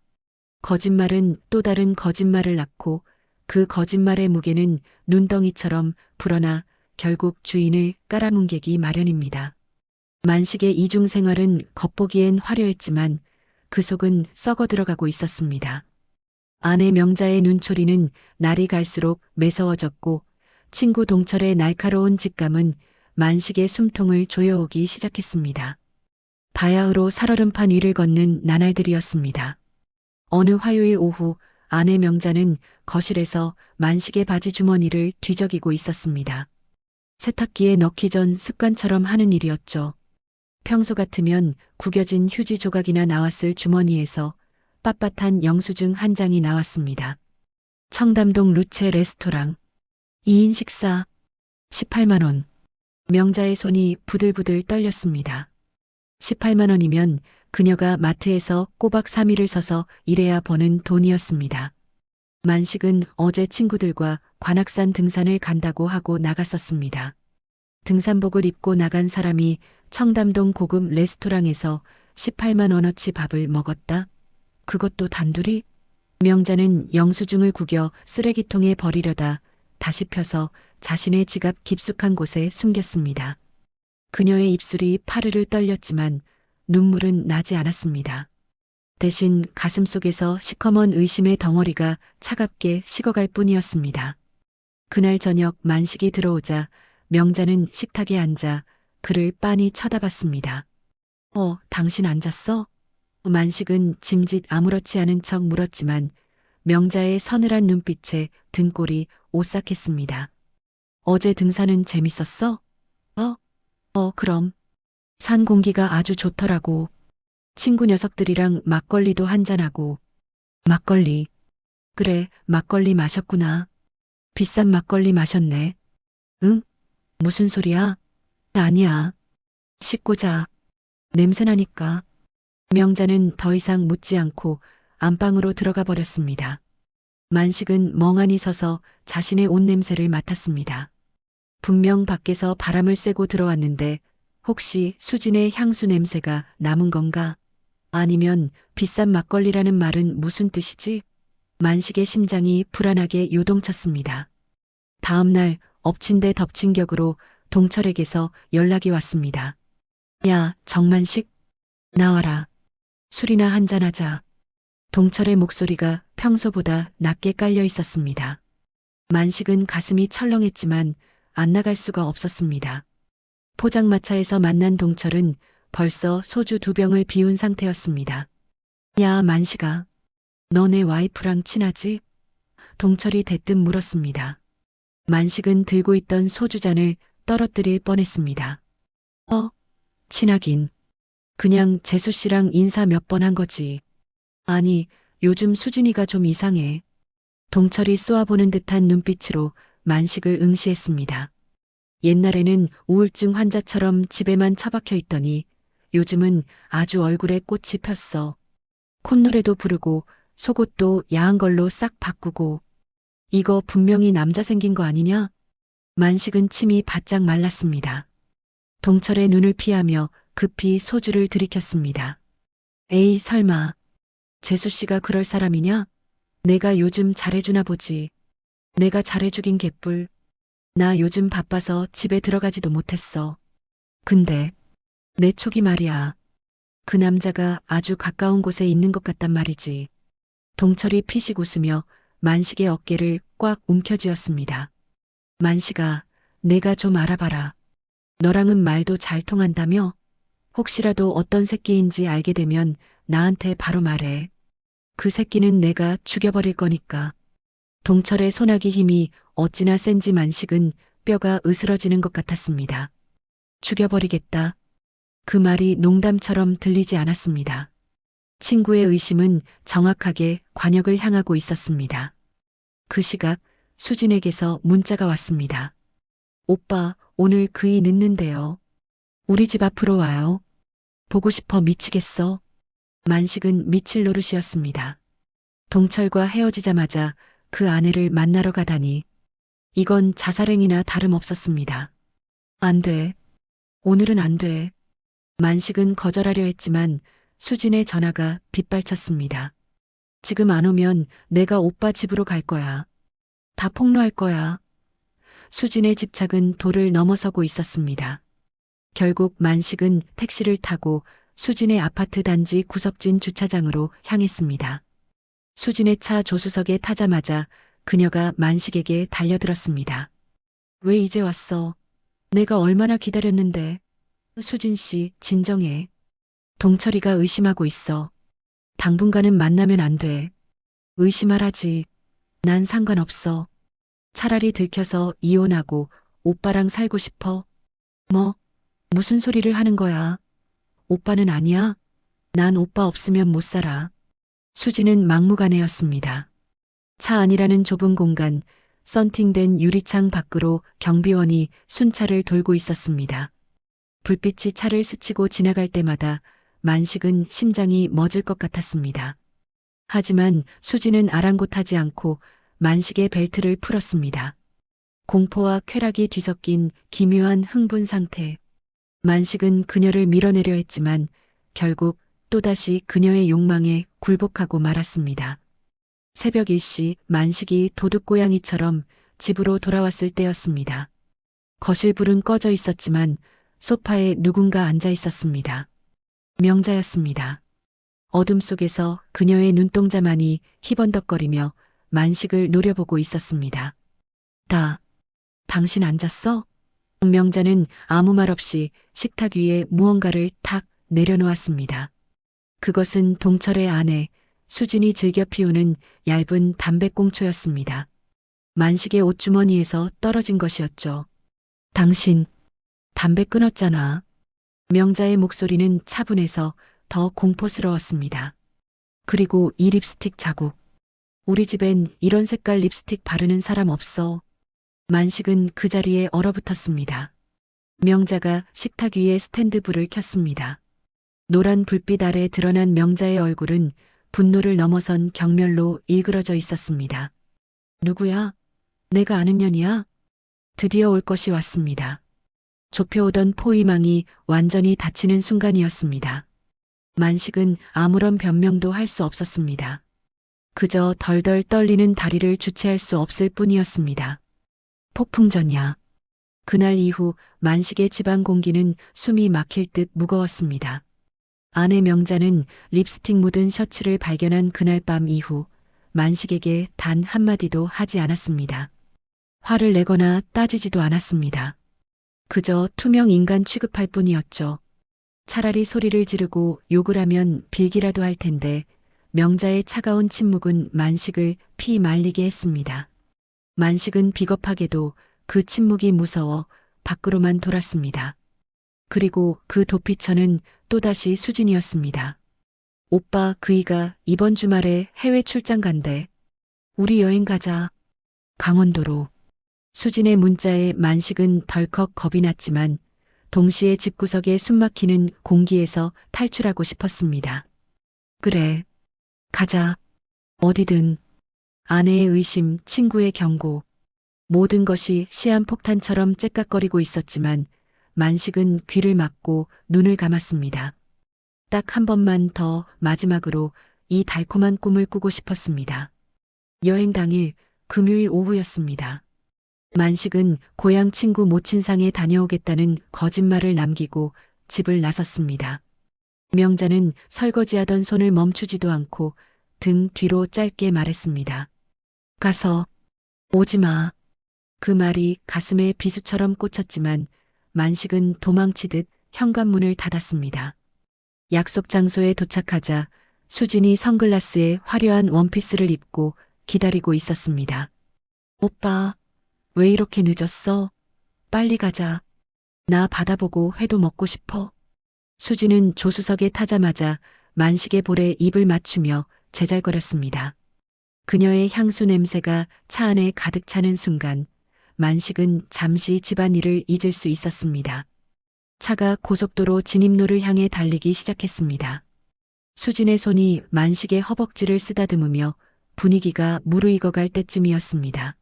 [SPEAKER 2] 거짓말은 또 다른 거짓말을 낳고 그 거짓말의 무게는 눈덩이처럼 불어나 결국 주인을 깔아뭉개기 마련입니다. 만식의 이중 생활은 겉보기엔 화려했지만 그 속은 썩어 들어가고 있었습니다. 아내 명자의 눈초리는 날이 갈수록 매서워졌고 친구 동철의 날카로운 직감은 만식의 숨통을 조여오기 시작했습니다. 바야흐로 살얼음판 위를 걷는 나날들이었습니다. 어느 화요일 오후 아내 명자는 거실에서 만식의 바지 주머니를 뒤적이고 있었습니다. 세탁기에 넣기 전 습관처럼 하는 일이었죠. 평소 같으면 구겨진 휴지 조각이나 나왔을 주머니에서 빳빳한 영수증 한 장이 나왔습니다. 청담동 루체 레스토랑 2인 식사 18만 원. 명자의 손이 부들부들 떨렸습니다. 18만 원이면 그녀가 마트에서 꼬박 3일을 서서 일해야 버는 돈이었습니다. 만식은 어제 친구들과 관악산 등산을 간다고 하고 나갔었습니다. 등산복을 입고 나간 사람이 청담동 고급 레스토랑에서 18만 원어치 밥을 먹었다. 그것도 단둘이? 명자는 영수증을 구겨 쓰레기통에 버리려다 다시 펴서 자신의 지갑 깊숙한 곳에 숨겼습니다. 그녀의 입술이 파르르 떨렸지만 눈물은 나지 않았습니다. 대신 가슴속에서 시커먼 의심의 덩어리가 차갑게 식어갈 뿐이었습니다. 그날 저녁 만식이 들어오자 명자는 식탁에 앉아 그를 빤히 쳐다봤습니다. 당신 앉았어? 만식은 짐짓 아무렇지 않은 척 물었지만 명자의 서늘한 눈빛에 등골이 오싹했습니다. 어제 등산은 재밌었어? 그럼. 산 공기가 아주 좋더라고. 친구 녀석들이랑 막걸리도 한잔하고. 막걸리. 그래, 막걸리 마셨구나. 비싼 막걸리 마셨네. 응? 무슨 소리야? 아니야. 씻고 자. 냄새나니까. 명자는 더 이상 묻지 않고 안방으로 들어가 버렸습니다. 만식은 멍하니 서서 자신의 옷 냄새를 맡았습니다. 분명 밖에서 바람을 쐬고 들어왔는데 혹시 수진의 향수 냄새가 남은 건가? 아니면 비싼 막걸리라는 말은 무슨 뜻이지? 만식의 심장이 불안하게 요동쳤습니다. 다음 날 엎친 데 덮친 격으로 동철에게서 연락이 왔습니다. 야, 정만식, 나와라. 술이나 한잔하자. 동철의 목소리가 평소보다 낮게 깔려 있었습니다. 만식은 가슴이 철렁했지만 안 나갈 수가 없었습니다. 포장마차에서 만난 동철은 벌써 소주 2병을 비운 상태였습니다. 야, 만식아. 너네 와이프랑 친하지? 동철이 대뜸 물었습니다. 만식은 들고 있던 소주잔을 떨어뜨릴 뻔했습니다. 친하긴. 그냥 재수 씨랑 인사 몇 번 한 거지. 아니, 요즘 수진이가 좀 이상해. 동철이 쏘아보는 듯한 눈빛으로 만식을 응시했습니다. 옛날에는 우울증 환자처럼 집에만 처박혀 있더니 요즘은 아주 얼굴에 꽃이 폈어. 콧노래도 부르고 속옷도 야한 걸로 싹 바꾸고. 이거 분명히 남자 생긴 거 아니냐? 만식은 침이 바짝 말랐습니다. 동철의 눈을 피하며 급히 소주를 들이켰습니다. 에이, 설마. 재수 씨가 그럴 사람이냐? 내가 요즘 잘해주나 보지. 내가 잘해주긴 개뿔. 나 요즘 바빠서 집에 들어가지도 못했어. 근데 내 촉이 말이야. 그 남자가 아주 가까운 곳에 있는 것 같단 말이지. 동철이 피식 웃으며 만식의 어깨를 꽉 움켜쥐었습니다. 만식아, 내가 좀 알아봐라. 너랑은 말도 잘 통한다며? 혹시라도 어떤 새끼인지 알게 되면 나한테 바로 말해. 그 새끼는 내가 죽여버릴 거니까. 동철의 소나기 힘이 어찌나 센지 만식은 뼈가 으스러지는 것 같았습니다. 죽여버리겠다. 그 말이 농담처럼 들리지 않았습니다. 친구의 의심은 정확하게 관역을 향하고 있었습니다. 그 시각 수진에게서 문자가 왔습니다. 오빠, 오늘 그이 늦는데요. 우리 집 앞으로 와요. 보고 싶어 미치겠어. 만식은 미칠 노릇이었습니다. 동철과 헤어지자마자 그 아내를 만나러 가다니 이건 자살행위나 다름없었습니다. 안 돼. 오늘은 안 돼. 만식은 거절하려 했지만 수진의 전화가 빗발쳤습니다. 지금 안 오면 내가 오빠 집으로 갈 거야. 다 폭로할 거야. 수진의 집착은 도를 넘어서고 있었습니다. 결국 만식은 택시를 타고 수진의 아파트 단지 구석진 주차장으로 향했습니다. 수진의 차 조수석에 타자마자 그녀가 만식에게 달려들었습니다. 왜 이제 왔어? 내가 얼마나 기다렸는데. 수진 씨, 진정해. 동철이가 의심하고 있어. 당분간은 만나면 안 돼. 의심하라지. 난 상관없어. 차라리 들켜서 이혼하고 오빠랑 살고 싶어. 뭐? 무슨 소리를 하는 거야? 오빠는 아니야? 난 오빠 없으면 못 살아. 수지는 막무가내였습니다. 차 안이라는 좁은 공간, 썬팅된 유리창 밖으로 경비원이 순찰을 돌고 있었습니다. 불빛이 차를 스치고 지나갈 때마다 만식은 심장이 멎을 것 같았습니다. 하지만 수지는 아랑곳하지 않고 만식의 벨트를 풀었습니다. 공포와 쾌락이 뒤섞인 기묘한 흥분 상태. 만식은 그녀를 밀어내려 했지만 결국 또다시 그녀의 욕망에 굴복하고 말았습니다. 새벽 1시 만식이 도둑고양이처럼 집으로 돌아왔을 때였습니다. 거실 불은 꺼져 있었지만 소파에 누군가 앉아 있었습니다. 명자였습니다. 어둠 속에서 그녀의 눈동자만이 희번덕거리며 만식을 노려보고 있었습니다. 당신 앉았어? 명자는 아무 말 없이 식탁 위에 무언가를 탁 내려놓았습니다. 그것은 동철의 아내 수진이 즐겨 피우는 얇은 담배꽁초였습니다. 만식의 옷주머니에서 떨어진 것이었죠. 당신 담배 끊었잖아. 명자의 목소리는 차분해서 더 공포스러웠습니다. 그리고 이 립스틱 자국. 우리 집엔 이런 색깔 립스틱 바르는 사람 없어. 만식은 그 자리에 얼어붙었습니다. 명자가 식탁 위에 스탠드 불을 켰습니다. 노란 불빛 아래 드러난 명자의 얼굴은 분노를 넘어선 경멸로 일그러져 있었습니다. 누구야? 내가 아는 년이야? 드디어 올 것이 왔습니다. 좁혀오던 포위망이 완전히 닫히는 순간이었습니다. 만식은 아무런 변명도 할 수 없었습니다. 그저 덜덜 떨리는 다리를 주체할 수 없을 뿐이었습니다. 폭풍전야. 그날 이후 만식의 집안 공기는 숨이 막힐 듯 무거웠습니다. 아내 명자는 립스틱 묻은 셔츠를 발견한 그날 밤 이후 만식에게 단 한마디도 하지 않았습니다. 화를 내거나 따지지도 않았습니다. 그저 투명 인간 취급할 뿐이었죠. 차라리 소리를 지르고 욕을 하면 빌기라도 할 텐데 명자의 차가운 침묵은 만식을 피 말리게 했습니다. 만식은 비겁하게도 그 침묵이 무서워 밖으로만 돌았습니다. 그리고 그 도피처는 또다시 수진이었습니다. 오빠 그이가 이번 주말에 해외 출장 간대. 우리 여행 가자. 강원도로. 수진의 문자에 만식은 덜컥 겁이 났지만 동시에 집구석에 숨막히는 공기에서 탈출하고 싶었습니다. 그래. 가자. 어디든. 아내의 의심, 친구의 경고. 모든 것이 시한폭탄처럼 째깍거리고 있었지만 만식은 귀를 막고 눈을 감았습니다. 딱 한 번만 더 마지막으로 이 달콤한 꿈을 꾸고 싶었습니다. 여행 당일 금요일 오후였습니다. 만식은 고향 친구 모친상에 다녀오겠다는 거짓말을 남기고 집을 나섰습니다. 명자는 설거지하던 손을 멈추지도 않고 등 뒤로 짧게 말했습니다. 가서 오지 마. 그 말이 가슴에 비수처럼 꽂혔지만 만식은 도망치듯 현관문을 닫았습니다. 약속 장소에 도착하자 수진이 선글라스에 화려한 원피스를 입고 기다리고 있었습니다. 오빠, 왜 이렇게 늦었어? 빨리 가자. 나 바다 보고 회도 먹고 싶어. 수진은 조수석에 타자마자 만식의 볼에 입을 맞추며 제잘거렸습니다. 그녀의 향수 냄새가 차 안에 가득 차는 순간 만식은 잠시 집안일을 잊을 수 있었습니다. 차가 고속도로 진입로를 향해 달리기 시작했습니다. 수진의 손이 만식의 허벅지를 쓰다듬으며 분위기가 무르익어갈 때쯤이었습니다.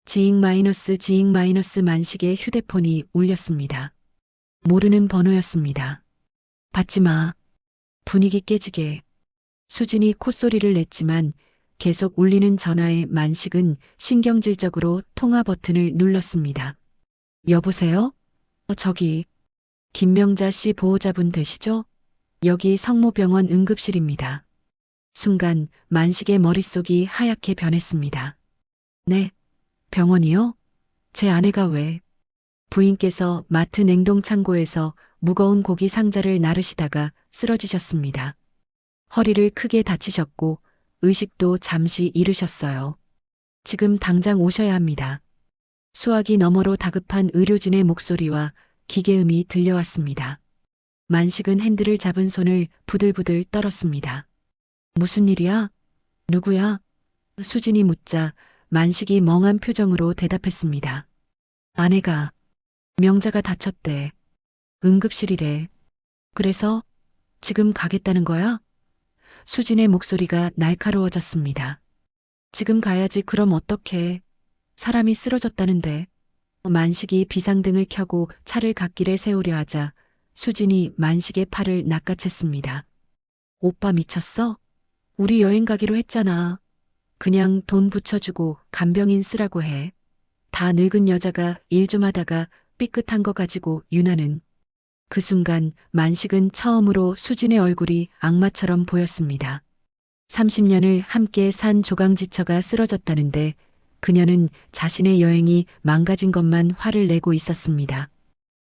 [SPEAKER 2] 지잉 마이너스 만식의 휴대폰이 울렸습니다. 모르는 번호였습니다. 받지 마. 분위기 깨지게. 수진이 콧소리를 냈지만 계속 울리는 전화에 만식은 신경질적으로 통화 버튼을 눌렀습니다. 여보세요? 저기, 김명자 씨 보호자분 되시죠? 여기 성모병원 응급실입니다. 순간 만식의 머릿속이 하얗게 변했습니다. 네, 병원이요? 제 아내가 왜? 부인께서 마트 냉동창고에서 무거운 고기 상자를 나르시다가 쓰러지셨습니다. 허리를 크게 다치셨고 의식도 잠시 잃으셨어요. 지금 당장 오셔야 합니다. 수화기 너머로 다급한 의료진의 목소리와 기계음이 들려왔습니다. 만식은 핸들을 잡은 손을 부들부들 떨었습니다. 무슨 일이야? 누구야? 수진이 묻자 만식이 멍한 표정으로 대답했습니다. 아내가, 명자가 다쳤대. 응급실이래. 그래서 지금 가겠다는 거야? 수진의 목소리가 날카로워졌습니다. 지금 가야지. 그럼 어떡해. 사람이 쓰러졌다는데. 만식이 비상등을 켜고 차를 갓길에 세우려 하자 수진이 만식의 팔을 낚아챘습니다. 오빠 미쳤어? 우리 여행 가기로 했잖아. 그냥 돈 붙여주고 간병인 쓰라고 해. 다 늙은 여자가 일 좀 하다가 삐끗한 거 가지고 유나는. 그 순간 만식은 처음으로 수진의 얼굴이 악마처럼 보였습니다. 30년을 함께 산 조강지처가 쓰러졌다는데 그녀는 자신의 여행이 망가진 것만 화를 내고 있었습니다.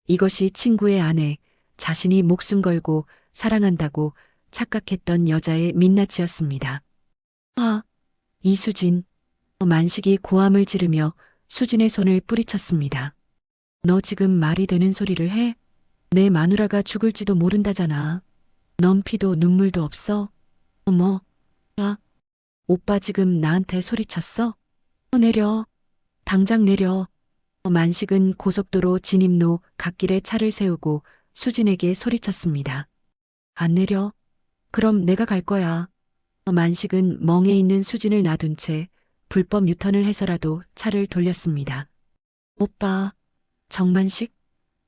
[SPEAKER 2] 이것이 친구의 아내, 자신이 목숨 걸고 사랑한다고 착각했던 여자의 민낯이었습니다. 아, 이수진. 만식이 고함을 지르며 수진의 손을 뿌리쳤습니다. 너 지금 말이 되는 소리를 해? 내 마누라가 죽을지도 모른다잖아. 넌 피도 눈물도 없어? 어머, 야, 오빠 지금 나한테 소리쳤어? 내려. 당장 내려. 만식은 고속도로 진입로 갓길에 차를 세우고 수진에게 소리쳤습니다. 안 내려? 그럼 내가 갈 거야. 만식은 멍에 있는 수진을 놔둔 채 불법 유턴을 해서라도 차를 돌렸습니다. 오빠, 정만식?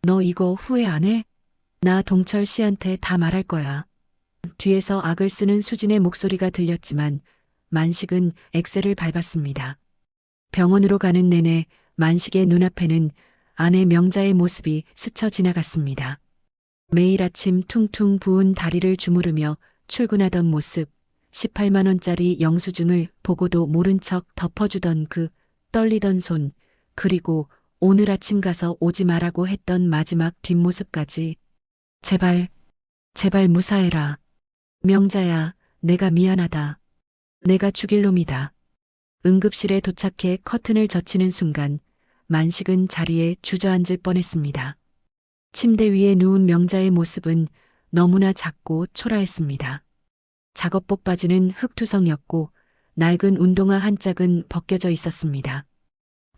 [SPEAKER 2] 너 이거 후회 안 해? 나 동철 씨한테 다 말할 거야. 뒤에서 악을 쓰는 수진의 목소리가 들렸지만 만식은 엑셀을 밟았습니다. 병원으로 가는 내내 만식의 눈앞에는 아내 명자의 모습이 스쳐 지나갔습니다. 매일 아침 퉁퉁 부은 다리를 주무르며 출근하던 모습, 18만 원짜리 영수증을 보고도 모른 척 덮어주던 그 떨리던 손, 그리고 오늘 아침 가서 오지 말라고 했던 마지막 뒷모습까지. 제발, 제발 무사해라. 명자야, 내가 미안하다. 내가 죽일 놈이다. 응급실에 도착해 커튼을 젖히는 순간 만식은 자리에 주저앉을 뻔했습니다. 침대 위에 누운 명자의 모습은 너무나 작고 초라했습니다. 작업복 바지는 흑투성이었고 낡은 운동화 한 짝은 벗겨져 있었습니다.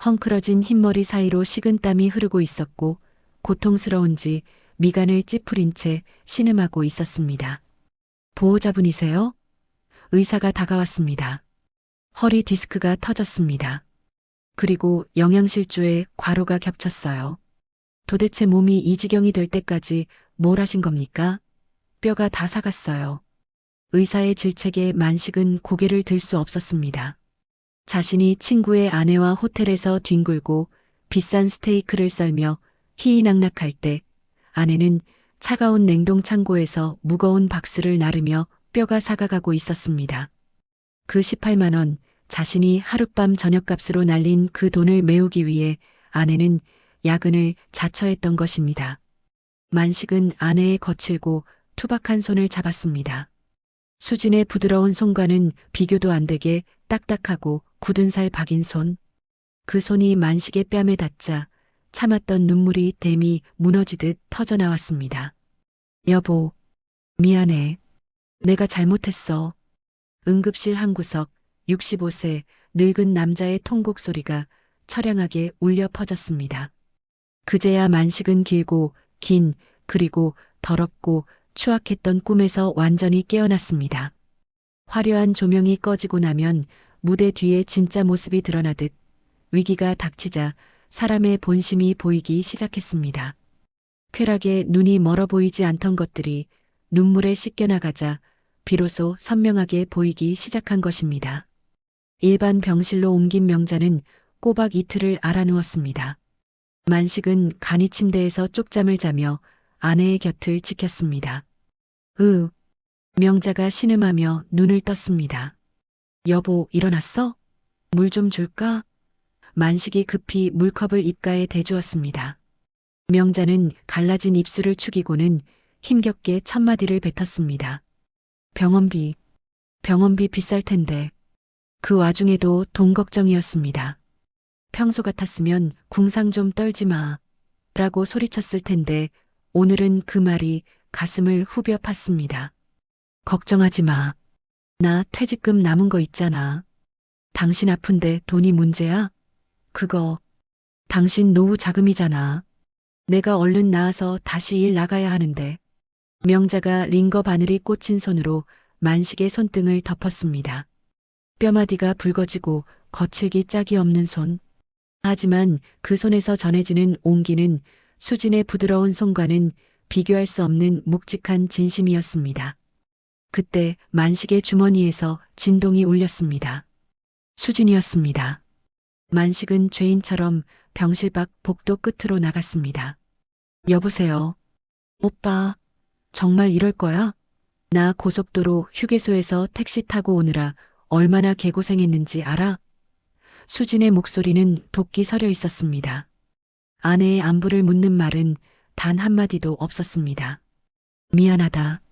[SPEAKER 2] 헝클어진 흰머리 사이로 식은땀이 흐르고 있었고 고통스러운지 미간을 찌푸린 채 신음하고 있었습니다. 보호자분이세요? 의사가 다가왔습니다. 허리 디스크가 터졌습니다. 그리고 영양실조에 과로가 겹쳤어요. 도대체 몸이 이 지경이 될 때까지 뭘 하신 겁니까? 뼈가 다 사갔어요. 의사의 질책에 만식은 고개를 들 수 없었습니다. 자신이 친구의 아내와 호텔에서 뒹굴고 비싼 스테이크를 썰며 희희낙낙할 때 아내는 차가운 냉동 창고에서 무거운 박스를 나르며 뼈가 사가가고 있었습니다. 그 18만 원, 자신이 하룻밤 저녁값으로 날린 그 돈을 메우기 위해 아내는 야근을 자처했던 것입니다. 만식은 아내의 거칠고 투박한 손을 잡았습니다. 수진의 부드러운 손과는 비교도 안 되게 딱딱하고 굳은 살 박인 손. 그 손이 만식의 뺨에 닿자 참았던 눈물이 댐이 무너지듯 터져나왔습니다. 여보, 미안해. 내가 잘못했어. 응급실 한 구석, 65세 늙은 남자의 통곡 소리가 처량하게 울려 퍼졌습니다. 그제야 만식은 길고 긴 그리고 더럽고 추악했던 꿈에서 완전히 깨어났습니다. 화려한 조명이 꺼지고 나면 무대 뒤에 진짜 모습이 드러나듯 위기가 닥치자 사람의 본심이 보이기 시작했습니다. 쾌락에 눈이 멀어 보이지 않던 것들이 눈물에 씻겨나가자 비로소 선명하게 보이기 시작한 것입니다. 일반 병실로 옮긴 명자는 꼬박 이틀을 알아누웠습니다. 만식은 간이 침대에서 쪽잠을 자며 아내의 곁을 지켰습니다. 명자가 신음하며 눈을 떴습니다. 여보, 일어났어? 물 좀 줄까? 만식이 급히 물컵을 입가에 대주었습니다. 명자는 갈라진 입술을 축이고는 힘겹게 첫마디를 뱉었습니다. 병원비 비쌀 텐데. 그 와중에도 돈 걱정이었습니다. 평소 같았으면 궁상 좀 떨지 마 라고 소리쳤을 텐데 오늘은 그 말이 가슴을 후벼 팠습니다. 걱정하지 마. 나 퇴직금 남은 거 있잖아. 당신 아픈데 돈이 문제야? 그거 당신 노후 자금이잖아. 내가 얼른 나와서 다시 일 나가야 하는데. 명자가 링거 바늘이 꽂힌 손으로 만식의 손등을 덮었습니다. 뼈마디가 붉어지고 거칠기 짝이 없는 손. 하지만 그 손에서 전해지는 온기는 수진의 부드러운 손과는 비교할 수 없는 묵직한 진심이었습니다. 그때 만식의 주머니에서 진동이 울렸습니다. 수진이었습니다. 만식은 죄인처럼 병실 밖 복도 끝으로 나갔습니다. 여보세요. 오빠, 정말 이럴 거야? 나 고속도로 휴게소에서 택시 타고 오느라 얼마나 개고생했는지 알아? 수진의 목소리는 독기 서려 있었습니다. 아내의 안부를 묻는 말은 단 한마디도 없었습니다. 미안하다.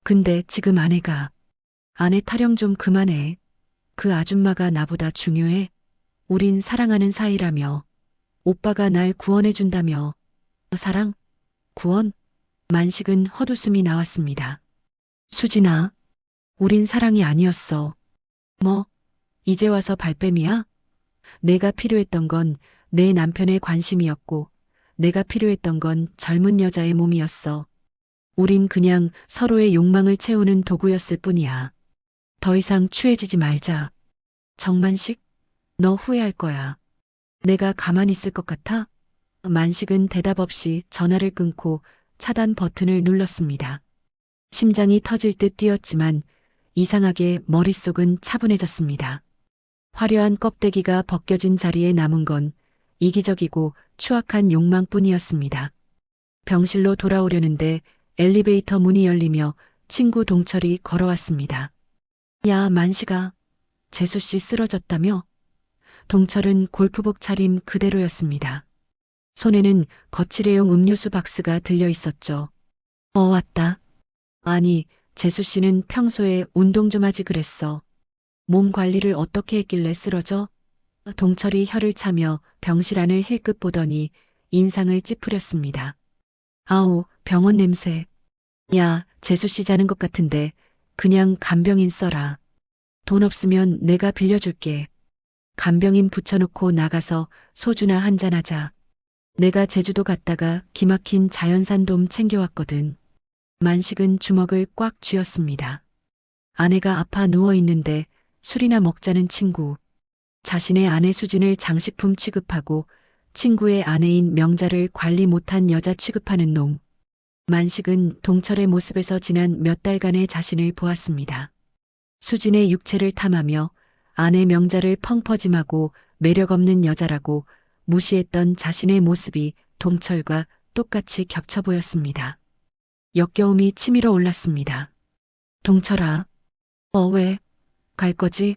[SPEAKER 2] 근데 지금 아내 타령 좀 그만해. 그 아줌마가 나보다 중요해. 우린 사랑하는 사이라며. 오빠가 날 구원해준다며. 사랑? 구원? 만식은 헛웃음이 나왔습니다. 수진아, 우린 사랑이 아니었어. 뭐, 이제 와서 발뺌이야? 내가 필요했던 건 내 남편의 관심이었고, 내가 필요했던 건 젊은 여자의 몸이었어. 우린 그냥 서로의 욕망을 채우는 도구였을 뿐이야. 더 이상 취해지지 말자. 정만식, 너 후회할 거야. 내가 가만히 있을 것 같아? 만식은 대답 없이 전화를 끊고 차단 버튼을 눌렀습니다. 심장이 터질 듯 뛰었지만 이상하게 머릿속은 차분해졌습니다. 화려한 껍데기가 벗겨진 자리에 남은 건 이기적이고 추악한 욕망뿐이었습니다. 병실로 돌아오려는데 엘리베이터 문이 열리며 친구 동철이 걸어왔습니다. 야, 만식아, 재수 씨 쓰러졌다며? 동철은 골프복 차림 그대로였습니다. 손에는 거칠애용 음료수 박스가 들려 있었죠. 왔다. 아니, 재수 씨는 평소에 운동 좀 하지 그랬어. 몸 관리를 어떻게 했길래 쓰러져? 동철이 혀를 차며 병실 안을 힐끗 보더니 인상을 찌푸렸습니다. 아우, 병원 냄새. 야, 재수 씨 자는 것 같은데 그냥 간병인 써라. 돈 없으면 내가 빌려줄게. 간병인 붙여놓고 나가서 소주나 한잔하자. 내가 제주도 갔다가 기막힌 자연산 돔 챙겨왔거든. 만식은 주먹을 꽉 쥐었습니다. 아내가 아파 누워있는데 술이나 먹자는 친구. 자신의 아내 수진을 장식품 취급하고 친구의 아내인 명자를 관리 못한 여자 취급하는 놈. 만식은 동철의 모습에서 지난 몇 달간의 자신을 보았습니다. 수진의 육체를 탐하며 아내 명자를 펑퍼짐하고 매력없는 여자라고 무시했던 자신의 모습이 동철과 똑같이 겹쳐 보였습니다. 역겨움이 치밀어 올랐습니다. 동철아, 왜? 갈 거지?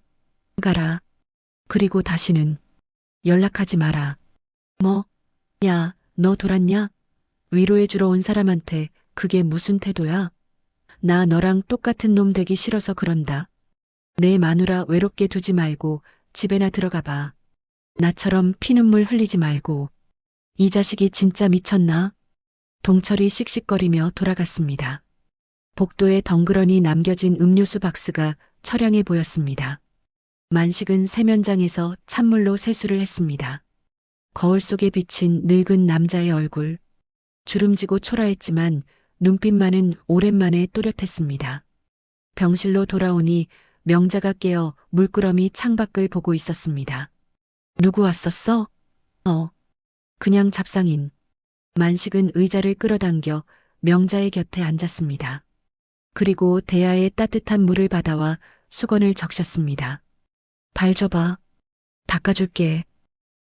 [SPEAKER 2] 가라. 그리고 다시는 연락하지 마라. 뭐? 야, 너 돌았냐? 위로해주러 온 사람한테 그게 무슨 태도야? 나 너랑 똑같은 놈 되기 싫어서 그런다. 내 마누라 외롭게 두지 말고 집에나 들어가 봐. 나처럼 피눈물 흘리지 말고. 이 자식이 진짜 미쳤나? 동철이 씩씩거리며 돌아갔습니다. 복도에 덩그러니 남겨진 음료수 박스가 처량해 보였습니다. 만식은 세면장에서 찬물로 세수를 했습니다. 거울 속에 비친 늙은 남자의 얼굴. 주름지고 초라했지만 눈빛만은 오랜만에 또렷했습니다. 병실로 돌아오니 명자가 깨어 물끄러미 창밖을 보고 있었습니다. 누구 왔었어? 그냥 잡상인. 만식은 의자를 끌어당겨 명자의 곁에 앉았습니다. 그리고 대야에 따뜻한 물을 받아와 수건을 적셨습니다. 발 줘봐. 닦아줄게.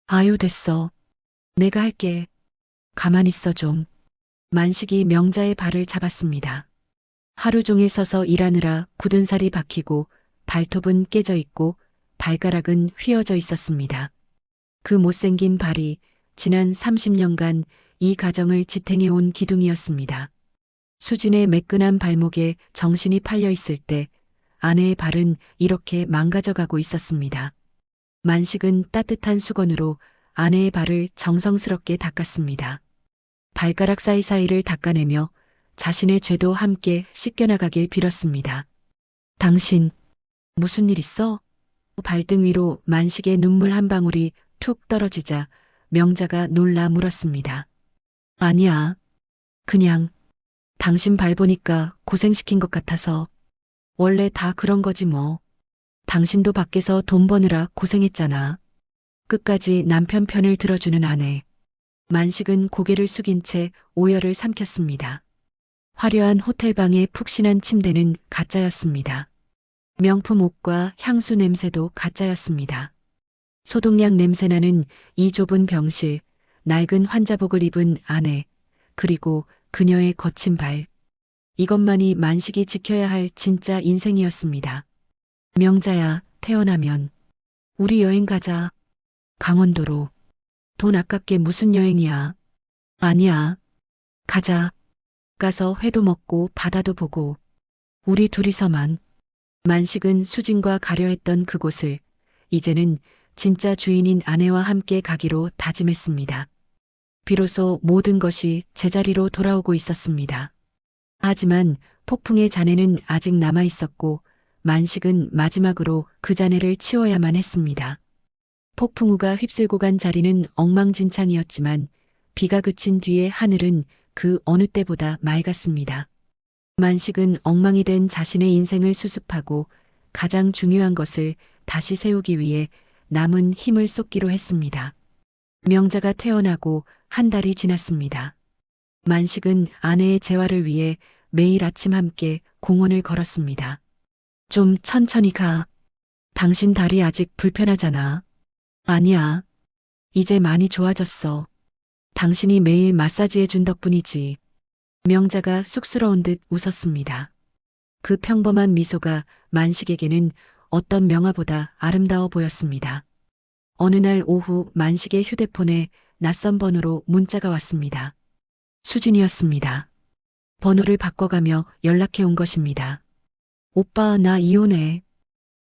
[SPEAKER 2] 아유, 됐어. 내가 할게. 가만 있어 좀. 만식이 명자의 발을 잡았습니다. 하루 종일 서서 일하느라 굳은 살이 박히고 발톱은 깨져 있고 발가락은 휘어져 있었습니다. 그 못생긴 발이 지난 30년간 이 가정을 지탱해온 기둥이었습니다. 수진의 매끈한 발목에 정신이 팔려 있을 때 아내의 발은 이렇게 망가져가고 있었습니다. 만식은 따뜻한 수건으로 아내의 발을 정성스럽게 닦았습니다. 발가락 사이사이를 닦아내며 자신의 죄도 함께 씻겨나가길 빌었습니다. 당신, 무슨 일 있어? 발등 위로 만식의 눈물 한 방울이 툭 떨어지자 명자가 놀라 물었습니다. 아니야. 그냥 당신 발 보니까 고생시킨 것 같아서. 원래 다 그런 거지 뭐. 당신도 밖에서 돈 버느라 고생했잖아. 끝까지 남편 편을 들어주는 아내. 만식은 고개를 숙인 채 오열을 삼켰습니다. 화려한 호텔방의 푹신한 침대는 가짜였습니다. 명품 옷과 향수 냄새도 가짜였습니다. 소독약 냄새나는 이 좁은 병실, 낡은 환자복을 입은 아내, 그리고 그녀의 거친 발. 이것만이 만식이 지켜야 할 진짜 인생이었습니다. 명자야, 태어나면 우리 여행 가자. 강원도로. 돈 아깝게 무슨 여행이야. 아니야. 가자. 가서 회도 먹고 바다도 보고. 우리 둘이서만. 만식은 수진과 가려 했던 그곳을 이제는 진짜 주인인 아내와 함께 가기로 다짐했습니다. 비로소 모든 것이 제자리로 돌아오고 있었습니다. 하지만 폭풍의 잔해는 아직 남아 있었고 만식은 마지막으로 그 잔해를 치워야만 했습니다. 폭풍우가 휩쓸고 간 자리는 엉망진창이었지만 비가 그친 뒤에 하늘은 그 어느 때보다 맑았습니다. 만식은 엉망이 된 자신의 인생을 수습하고 가장 중요한 것을 다시 세우기 위해 남은 힘을 쏟기로 했습니다. 명자가 태어나고 한 달이 지났습니다. 만식은 아내의 재활을 위해 매일 아침 함께 공원을 걸었습니다. 좀 천천히 가. 당신 다리 아직 불편하잖아. 아니야. 이제 많이 좋아졌어. 당신이 매일 마사지해 준 덕분이지. 명자가 쑥스러운 듯 웃었습니다. 그 평범한 미소가 만식에게는 어떤 명화보다 아름다워 보였습니다. 어느 날 오후 만식의 휴대폰에 낯선 번호로 문자가 왔습니다. 수진이었습니다. 번호를 바꿔가며 연락해 온 것입니다. 오빠, 나 이혼해.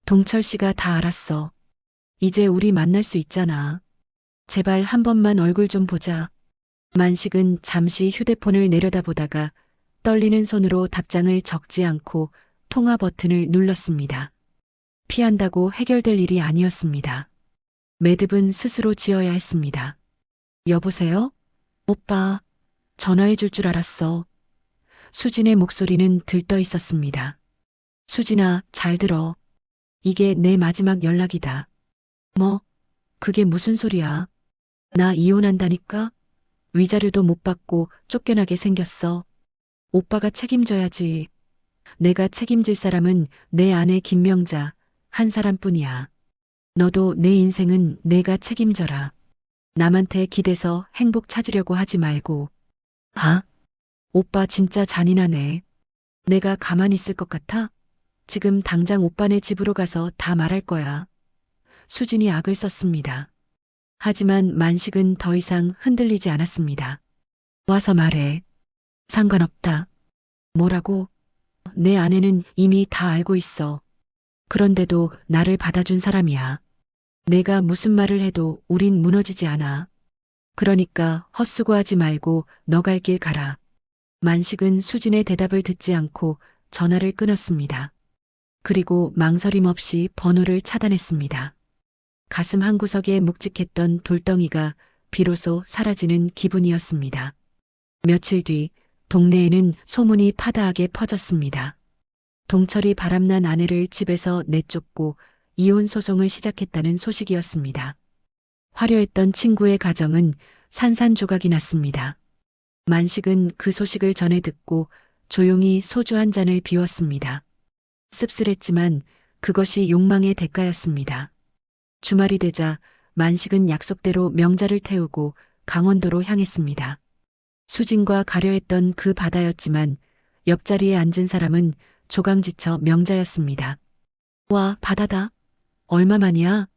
[SPEAKER 2] 동철 씨가 다 알았어. 이제 우리 만날 수 있잖아. 제발 한 번만 얼굴 좀 보자. 만식은 잠시 휴대폰을 내려다보다가 떨리는 손으로 답장을 적지 않고 통화 버튼을 눌렀습니다. 피한다고 해결될 일이 아니었습니다. 매듭은 스스로 지어야 했습니다. 여보세요? 오빠, 전화해 줄 줄 알았어. 수진의 목소리는 들떠 있었습니다. 수진아, 잘 들어. 이게 내 마지막 연락이다. 뭐? 그게 무슨 소리야? 나 이혼한다니까? 위자료도 못 받고 쫓겨나게 생겼어. 오빠가 책임져야지. 내가 책임질 사람은 내 아내 김명자 한 사람뿐이야. 너도 내 인생은 내가 책임져라. 남한테 기대서 행복 찾으려고 하지 말고. 아? 오빠 진짜 잔인하네. 내가 가만히 있을 것 같아? 지금 당장 오빠네 집으로 가서 다 말할 거야. 수진이 악을 썼습니다. 하지만 만식은 더 이상 흔들리지 않았습니다. 와서 말해. 상관없다. 뭐라고? 내 아내는 이미 다 알고 있어. 그런데도 나를 받아준 사람이야. 내가 무슨 말을 해도 우린 무너지지 않아. 그러니까 헛수고하지 말고 너 갈 길 가라. 만식은 수진의 대답을 듣지 않고 전화를 끊었습니다. 그리고 망설임 없이 번호를 차단했습니다. 가슴 한구석에 묵직했던 돌덩이가 비로소 사라지는 기분이었습니다. 며칠 뒤 동네에는 소문이 파다하게 퍼졌습니다. 동철이 바람난 아내를 집에서 내쫓고 이혼 소송을 시작했다는 소식이었습니다. 화려했던 친구의 가정은 산산조각이 났습니다. 만식은 그 소식을 전해 듣고 조용히 소주 한 잔을 비웠습니다. 씁쓸했지만 그것이 욕망의 대가였습니다. 주말이 되자 만식은 약속대로 명자를 태우고 강원도로 향했습니다. 수진과 가려 했던 그 바다였지만 옆자리에 앉은 사람은 조강지처 명자였습니다. 와, 바다다. 얼마만이야?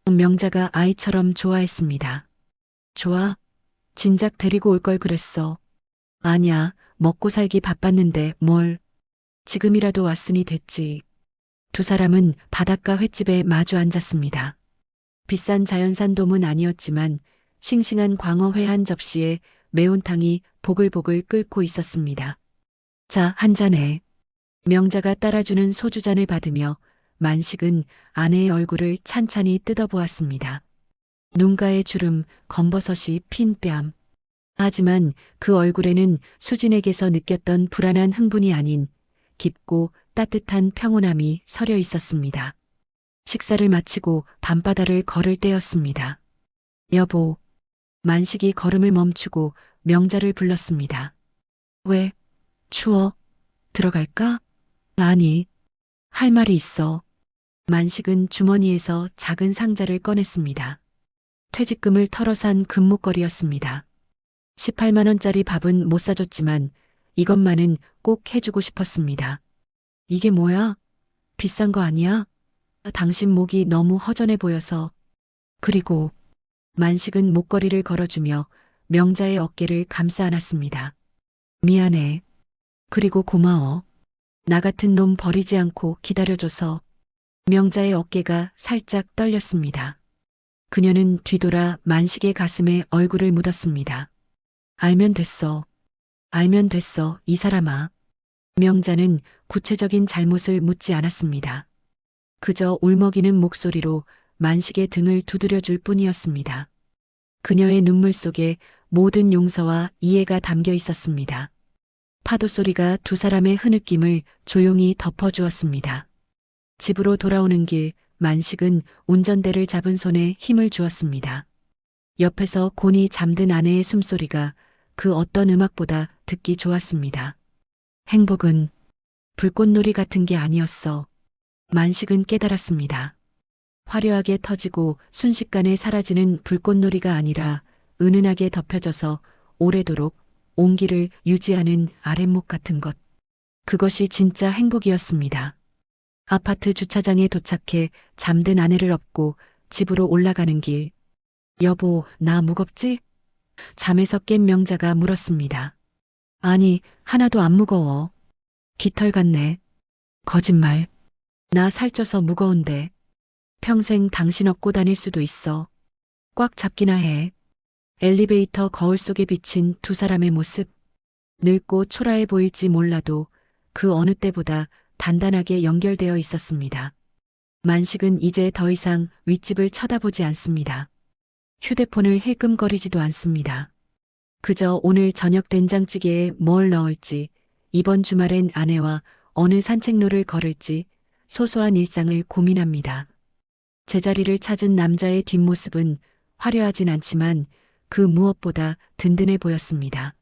[SPEAKER 2] 명자가 아이처럼 좋아했습니다. 좋아. 진작 데리고 올 걸 그랬어. 아니야, 먹고 살기 바빴는데 뭘. 지금이라도 왔으니 됐지. 두 사람은 바닷가 횟집에 마주 앉았습니다. 비싼 자연산 돔은 아니었지만 싱싱한 광어회 한 접시에 매운탕이 보글보글 끓고 있었습니다. 자, 한 잔해. 명자가 따라주는 소주잔을 받으며 만식은 아내의 얼굴을 찬찬히 뜯어보았습니다. 눈가의 주름, 검버섯이 핀 뺨. 하지만 그 얼굴에는 수진에게서 느꼈던 불안한 흥분이 아닌 깊고 따뜻한 평온함이 서려 있었습니다. 식사를 마치고 밤바다를 걸을 때였습니다. 여보. 만식이 걸음을 멈추고 명자를 불렀습니다. 왜? 추워? 들어갈까? 아니. 할 말이 있어. 만식은 주머니에서 작은 상자를 꺼냈습니다. 퇴직금을 털어 산 금목걸이였습니다. 18만 원짜리 밥은 못 사줬지만 이것만은 꼭 해주고 싶었습니다. 이게 뭐야? 비싼 거 아니야? 당신 목이 너무 허전해 보여서. 그리고 만식은 목걸이를 걸어주며 명자의 어깨를 감싸 안았습니다. 미안해. 그리고 고마워. 나 같은 놈 버리지 않고 기다려줘서. 명자의 어깨가 살짝 떨렸습니다. 그녀는 뒤돌아 만식의 가슴에 얼굴을 묻었습니다. 알면 됐어. 알면 됐어, 이 사람아. 명자는 구체적인 잘못을 묻지 않았습니다. 그저 울먹이는 목소리로 만식의 등을 두드려줄 뿐이었습니다. 그녀의 눈물 속에 모든 용서와 이해가 담겨 있었습니다. 파도 소리가 두 사람의 흐느낌을 조용히 덮어주었습니다. 집으로 돌아오는 길, 만식은 운전대를 잡은 손에 힘을 주었습니다. 옆에서 곤히 잠든 아내의 숨소리가 그 어떤 음악보다 듣기 좋았습니다. 행복은 불꽃놀이 같은 게 아니었어. 만식은 깨달았습니다. 화려하게 터지고 순식간에 사라지는 불꽃놀이가 아니라 은은하게 덮여져서 오래도록 온기를 유지하는 아랫목 같은 것. 그것이 진짜 행복이었습니다. 아파트 주차장에 도착해 잠든 아내를 업고 집으로 올라가는 길. 여보, 나 무겁지? 잠에서 깬 명자가 물었습니다. 아니, 하나도 안 무거워. 깃털 같네. 거짓말. 나 살쪄서 무거운데. 평생 당신 업고 다닐 수도 있어. 꽉 잡기나 해. 엘리베이터 거울 속에 비친 두 사람의 모습. 늙고 초라해 보일지 몰라도 그 어느 때보다 단단하게 연결되어 있었습니다. 만식은 이제 더 이상 윗집을 쳐다보지 않습니다. 휴대폰을 힐끔거리지도 않습니다. 그저 오늘 저녁 된장찌개에 뭘 넣을지, 이번 주말엔 아내와 어느 산책로를 걸을지 소소한 일상을 고민합니다. 제자리를 찾은 남자의 뒷모습은 화려하진 않지만 그 무엇보다 든든해 보였습니다.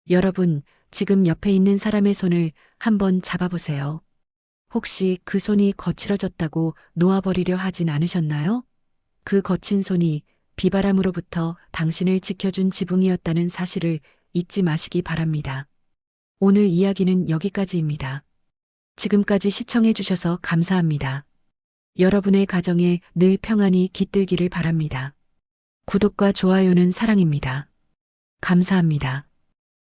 [SPEAKER 2] 여러분, 지금 옆에 있는 사람의 손을 한번 잡아보세요. 혹시 그 손이 거칠어졌다고 놓아버리려 하진 않으셨나요? 그 거친 손이 비바람으로부터 당신을 지켜준 지붕이었다는 사실을 잊지 마시기 바랍니다. 오늘 이야기는 여기까지입니다. 지금까지 시청해 주셔서 감사합니다. 여러분의 가정에 늘 평안이 깃들기를 바랍니다. 구독과 좋아요는 사랑입니다. 감사합니다.